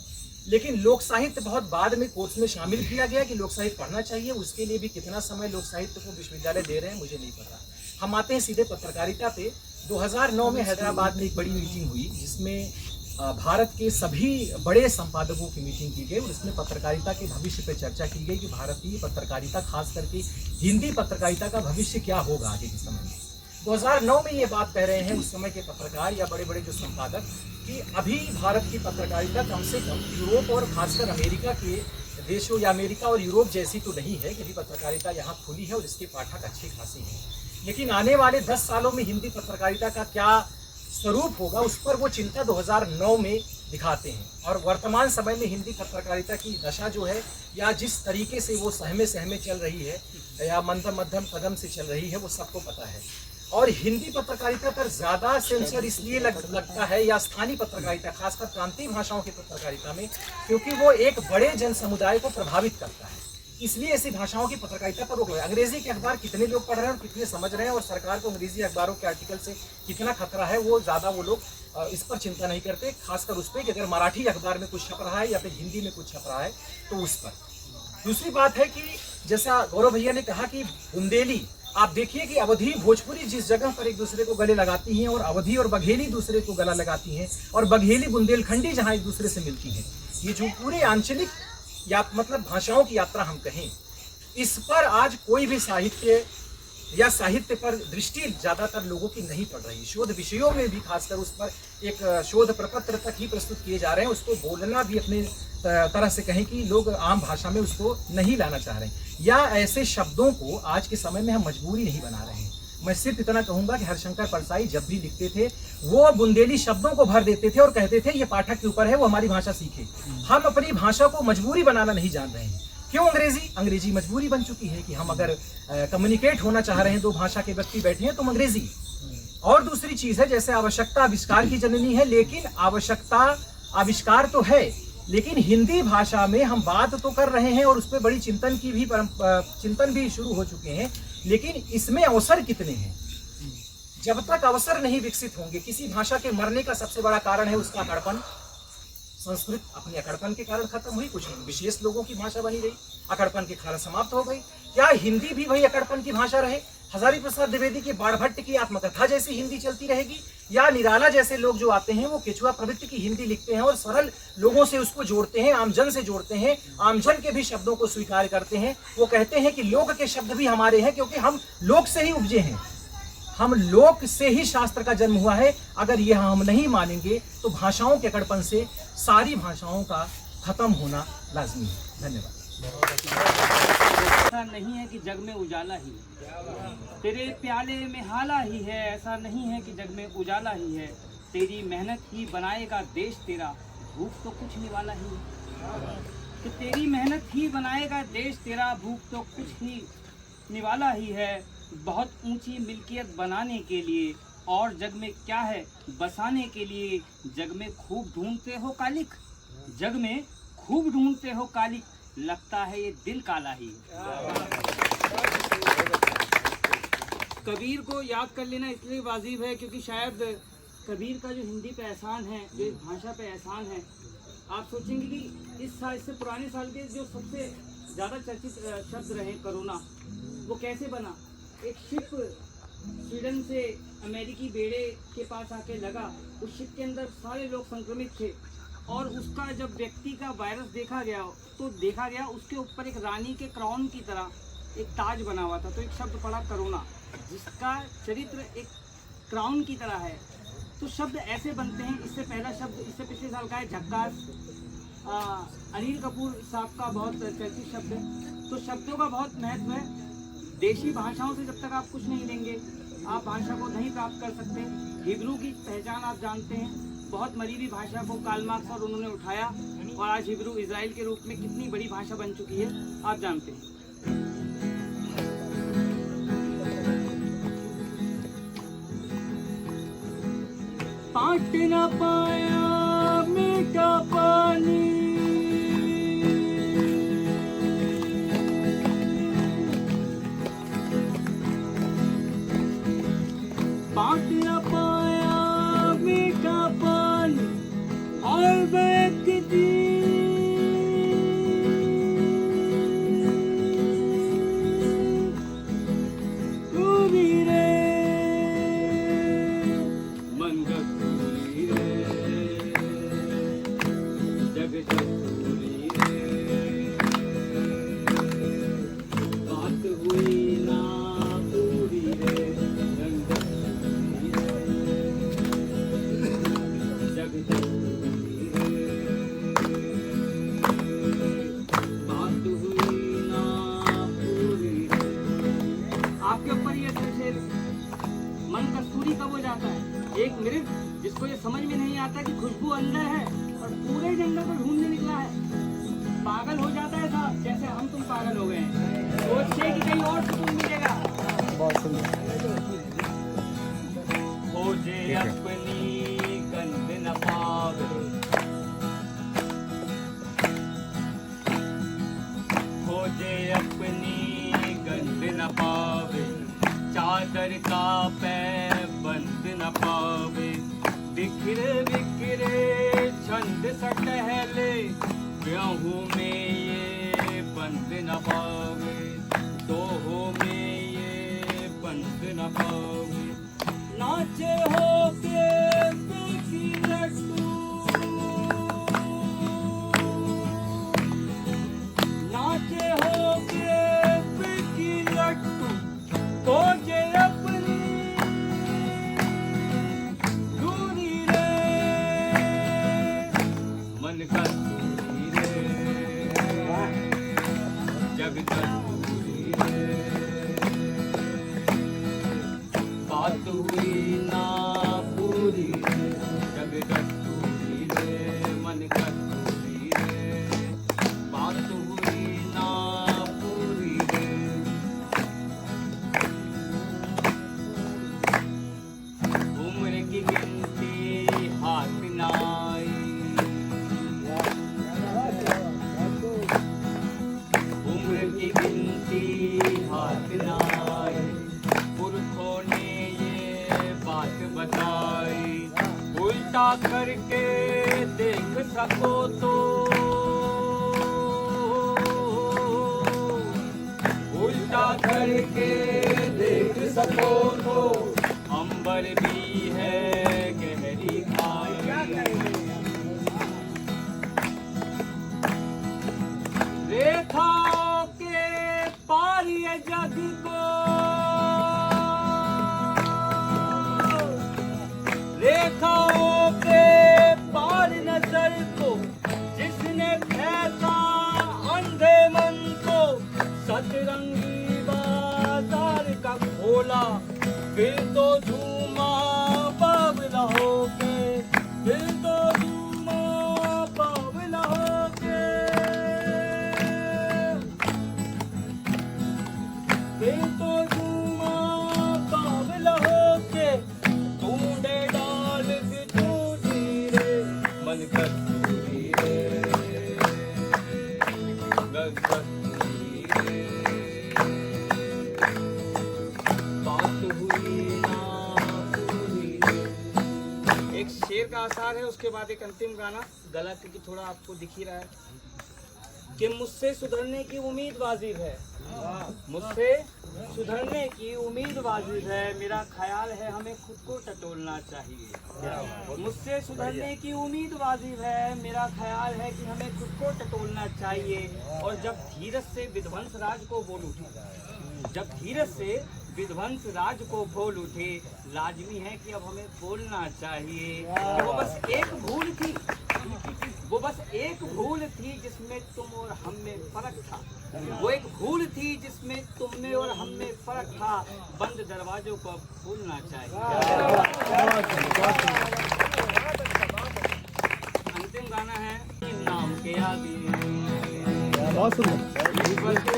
Speaker 11: लेकिन लोक साहित्य बहुत बाद में कोर्स में शामिल किया गया कि लोक साहित्य पढ़ना चाहिए। उसके लिए भी कितना समय लोक साहित्य को विश्वविद्यालय दे रहे हैं मुझे नहीं पता। हम आते हैं सीधे पत्रकारिता पे। 2009 में हैदराबाद में एक बड़ी मीटिंग हुई जिसमें भारत के सभी बड़े संपादकों की मीटिंग की गई और इसमें पत्रकारिता के भविष्य पर चर्चा की गई कि भारतीय पत्रकारिता, खास करके हिंदी पत्रकारिता का भविष्य क्या होगा आगे के समय में। 2009 में ये बात कह रहे हैं उस समय के पत्रकार या बड़े बड़े जो संपादक कि अभी भारत की पत्रकारिता कम से कम यूरोप और खासकर अमेरिका के देशों या अमेरिका और यूरोप जैसी तो नहीं है कि अभी पत्रकारिता यहाँ खुली है और इसके पाठक अच्छे खासे हैं, लेकिन आने वाले 10 सालों में हिंदी पत्रकारिता का क्या स्वरूप होगा उस पर वो चिंता 2009 में दिखाते हैं। और वर्तमान समय में हिंदी पत्रकारिता की दशा जो है या जिस तरीके से वो सहमे चल रही है या मध्यम कदम से चल रही है वो सबको पता है। और हिंदी पत्रकारिता पर ज़्यादा सेंसर इसलिए लगता है या स्थानीय पत्रकारिता, खासकर प्रांतीय भाषाओं की पत्रकारिता में, क्योंकि वो एक बड़े जन समुदाय को प्रभावित करता है, इसलिए ऐसी भाषाओं की पत्रकारिता पर रोक है। अंग्रेजी के अखबार कितने लोग पढ़ रहे हैं और कितने समझ रहे हैं और सरकार को अंग्रेजी अखबारों के आर्टिकल से कितना खतरा है, वो ज़्यादा वो लोग इस पर चिंता नहीं करते। खासकर उस पर कि अगर मराठी अखबार में कुछ छप रहा है या फिर हिंदी में कुछ छप रहा है तो उस पर। दूसरी बात है कि जैसा गौरव भैया ने कहा कि बुंदेली, आप देखिए कि अवधी भोजपुरी जिस जगह पर एक दूसरे को गले लगाती हैं और अवधी और बघेली दूसरे को गला लगाती हैं और बघेली बुंदेलखंडी जहाँ एक दूसरे से मिलती हैं, ये जो पूरे आंचलिक या मतलब भाषाओं की यात्रा हम कहें, इस पर आज कोई भी साहित्य या साहित्य पर दृष्टि ज़्यादातर लोगों की नहीं पड़ रही। शोध विषयों में भी खासकर उस पर एक शोध प्रपत्र तक ही प्रस्तुत किए जा रहे हैं, उसको बोलना भी अपने तरह से कहें कि लोग आम भाषा में उसको नहीं लाना चाह रहे हैं, या ऐसे शब्दों को आज के समय में हम मजबूरी नहीं बना रहे हैं। मैं सिर्फ इतना कहूँगा कि हरिशंकर परसाई जब भी लिखते थे वो बुंदेली शब्दों को भर देते थे और कहते थे ये पाठक के ऊपर है, वो हमारी भाषा सीखे। हम अपनी भाषा को मजबूरी बनाना नहीं जान रहे हैं। क्यों अंग्रेजी मजबूरी बन चुकी है कि हम अगर कम्युनिकेट होना चाह रहे हैं, दो भाषा के व्यक्ति बैठे हैं तो अंग्रेजी। और दूसरी चीज है, जैसे आवश्यकता आविष्कार की जननी है, लेकिन आवश्यकता आविष्कार तो है, लेकिन हिंदी भाषा में हम बात तो कर रहे हैं और उस पर बड़ी चिंतन भी शुरू हो चुके हैं, लेकिन इसमें अवसर कितने हैं? जब तक अवसर नहीं विकसित होंगे, किसी भाषा के मरने का सबसे बड़ा कारण है उसका अकड़पन। संस्कृत अपने अकड़पन के कारण खत्म हुई, कुछ विशेष लोगों की भाषा बनी रही, अकड़पन के कारण समाप्त हो गई। क्या हिंदी भी वही अकड़पन की भाषा रहे? हजारी प्रसाद द्विवेदी के बाणभट्ट की आत्मकथा जैसी हिंदी चलती रहेगी, या निराला जैसे लोग जो आते हैं वो केचुआ प्रवृत्ति की हिंदी लिखते हैं और सरल लोगों से उसको जोड़ते हैं, आमजन से जोड़ते हैं, आमजन के भी शब्दों को स्वीकार करते हैं। वो कहते हैं कि लोक के शब्द भी हमारे हैं, क्योंकि हम लोक से ही उपजे हैं, हम लोक से ही शास्त्र का जन्म हुआ है। अगर यह हम नहीं मानेंगे तो भाषाओं के अकड़पन से सारी भाषाओं का खत्म होना लाजमी है। धन्यवाद।
Speaker 12: ऐसा नहीं है कि जग में उजाला ही, तेरे प्याले में हाला ही है। ऐसा नहीं है कि जग में उजाला ही है, तेरी मेहनत ही बनाएगा देश तेरा, भूख तो कुछ निवाला ही है। कि तेरी मेहनत ही बनाएगा देश तेरा, भूख तो कुछ ही निवाला ही है। बहुत ऊंची मिल्कियत बनाने के लिए, और जग में क्या है बसाने के लिए। जग में खूब ढूंढते हो कालिक, जग में खूब ढूंढते हो कालिक, लगता है ये दिल काला ही है। कबीर को याद कर लेना इसलिए वाजिब है क्योंकि शायद कबीर का जो हिंदी पे एहसान है, जो इस भाषा पे एहसान है, आप सोचेंगे कि इस साल से पुराने साल के जो सबसे ज़्यादा चर्चित शब्द रहे कोरोना, वो कैसे बना। एक शिप स्वीडन से अमेरिकी बेड़े के पास आके लगा, उस शिप के अंदर सारे लोग संक्रमित थे, और उसका जब व्यक्ति का वायरस देखा गया तो देखा गया उसके ऊपर एक रानी के क्राउन की तरह एक ताज बना हुआ था। तो एक शब्द पड़ा करोना, जिसका चरित्र एक क्राउन की तरह है। तो शब्द ऐसे बनते हैं। इससे पहला शब्द इससे पिछले साल का है झक्कास, अनिल कपूर साहब का बहुत चर्चित शब्द है। तो शब्दों का बहुत महत्व है। देशी भाषाओं से जब तक आप कुछ नहीं लेंगे, आप भाषा को नहीं प्राप्त कर सकते। हिब्रू की पहचान आप जानते हैं, बहुत मरीबी भाषा को कार्ल मार्क्स और उन्होंने उठाया, और आज हिब्रू इजराइल के रूप में कितनी बड़ी भाषा बन चुकी है आप जानते हैं। पाट न पाया मीठा पानी, पाट न पाया मीठा पानी, और व्यक्ति दूरी रे मन गसूरी रे, जग गसूरी रे, बात हुई ना पूरी रे, रंग गसूरी रे, जग गसूरी रे, बात हुई ना पूरी रे। आपके ऊपर ये शेर, मन कस्तूरी कब हो जाता है। एक मृग जिसको ये समझ में नहीं आता कि खुशबू अंदर है और पूरे जंगल को ढूंढने निकला है, पागल हो जाता है साहब, जैसे हम तुम पागल हो गए हैं, सोचते कि कहीं और सुकून मिलेगा। खोजे अपनी गंध न पावे, खोजे अपनी गंध न पावे, चादर का पैर बंद न पावे, बिखरे बिखरे छंद सा टहले, गेहूं में ये बंद न पावे, दोहों में ये बंद न पावे। नाचे हो के बिकी लड्डू, नाचे हो के बिकी लड्डू, खोजे अपनी दूरी रे, मन का दूरी रे, जग का दूरी रे, बात हुई ना पूरी रे, जग का दूरी रे, मन का दूरी रे, बात हुई ना पूरी रे। उम्र की गिनती हाथ न आई, उम्र की गिनती हाथ न आई, पुरखों ने ये बात बताई, उल्टा करके देख सको तो, उल्टा करके देख सको तो, अंबर भी है गहरी खाई, रेखाओं के पार ये जग को, रेखाओं के पार नजर को, जिसने फैसा अंधे मन को, सतरंगी बाजार का खोला, फिर तो झूमा बावला होके, फिर तो झूमा बावला होके, फिर तो झूमा शेर का आसार है, उसके बाद एक अंतिम गाना, गला क्योंकि थोड़ा आपको दिख ही रहा है कि मुझसे सुधरने की उम्मीद वाजिब है, मुझसे सुधरने की उम्मीद वाजिब है, मेरा ख्याल है हमें खुद को टटोलना चाहिए। मुझसे सुधरने की उम्मीद वाजिब है, मेरा ख्याल है कि हमें खुद को टटोलना चाहिए। और जब धीरज से विध्वंस राज को बोल उठे, जब धीरज से विध्वंस राज को बोल उठे, लाजमी है कि अब हमें बोलना चाहिए कि वो बस एक भूल थी, वो बस एक भूल थी जिसमें तुम और हम में फर्क था, वो एक भूल थी जिसमें तुम में और हम में फर्क था, बंद दरवाजों को अब खोलना चाहिए। अंतिम गाना है नाम के आगे,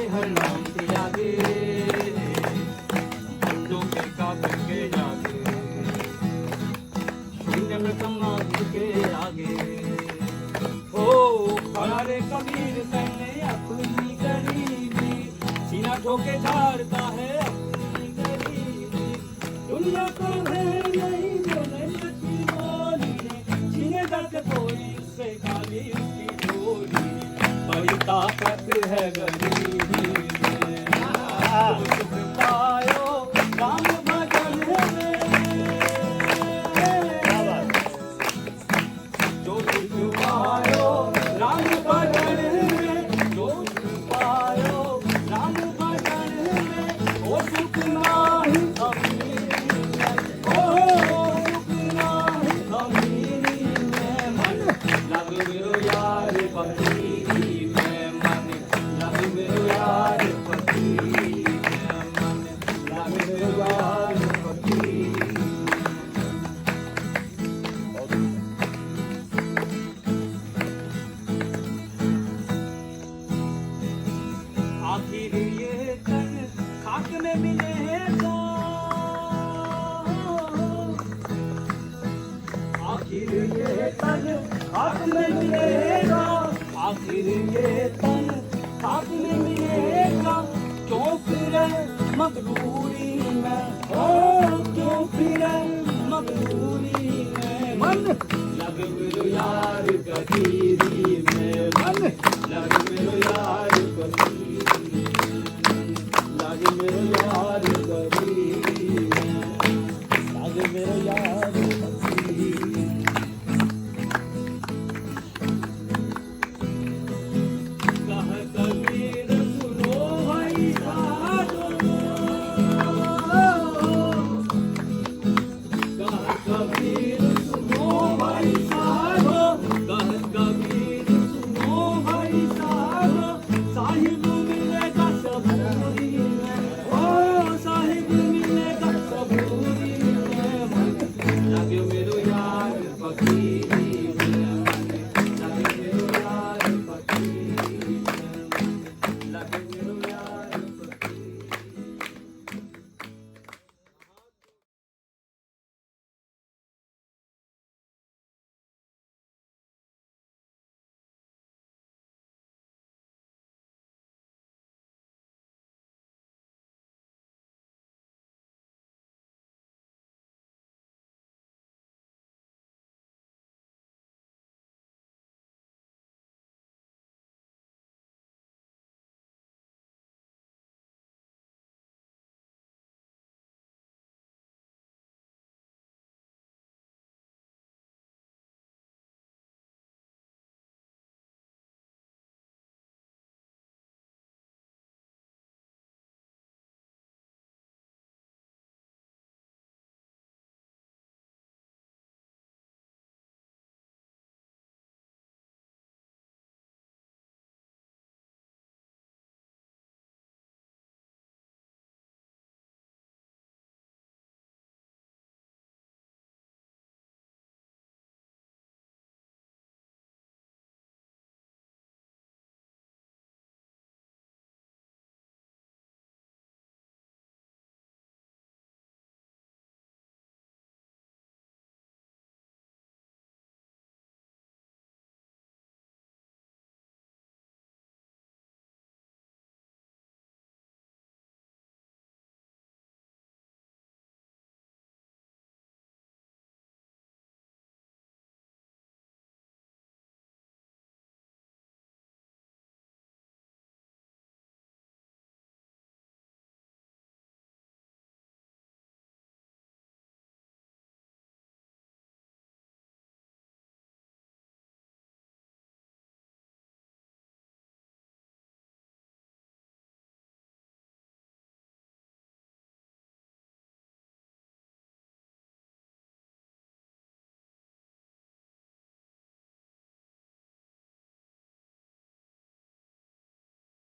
Speaker 12: हर नाम के आगे, बंदों के काबिल के आगे, शून्य में समाज के आगे, खड़ा रे कबीर कहने अपनी गरीबी, सीना ठोके झाड़ता है अपनी गरीबी, दुनिया को है नहीं बोले सच्ची बोली, सीने तक कोई उससे खाली उसकी डोरी, बड़ी ताकत है गरीबी में, सुख पायो राम भजन में, जो सुख पायो राम भजन में, जो सुख पायो राम भजन में, ओ सुख नाही अमीरी में, ओ सुख नाही अमीरी में, मन लग मेरो यार फकीरी में, मन लग मेरो यार फकीरी में, मन लग मेरो यार फकीरी में। आखिर ये तन खाक में मिलेगा, आखिर ये तन खाक में मिलेगा, आखिर ये तन खाक में मिलेगा, क्यों फिरे मजबूरी में, ओ क्यों फिरे मजबूरी में, मन लग मेरो यार कतीरी में, मन लग मेरो यार कतीरी में, लग मेरो यार कतीरी में, लग मेरो यार कतीरी में। कह कबीर सुनो भाई साधो, कह कबीर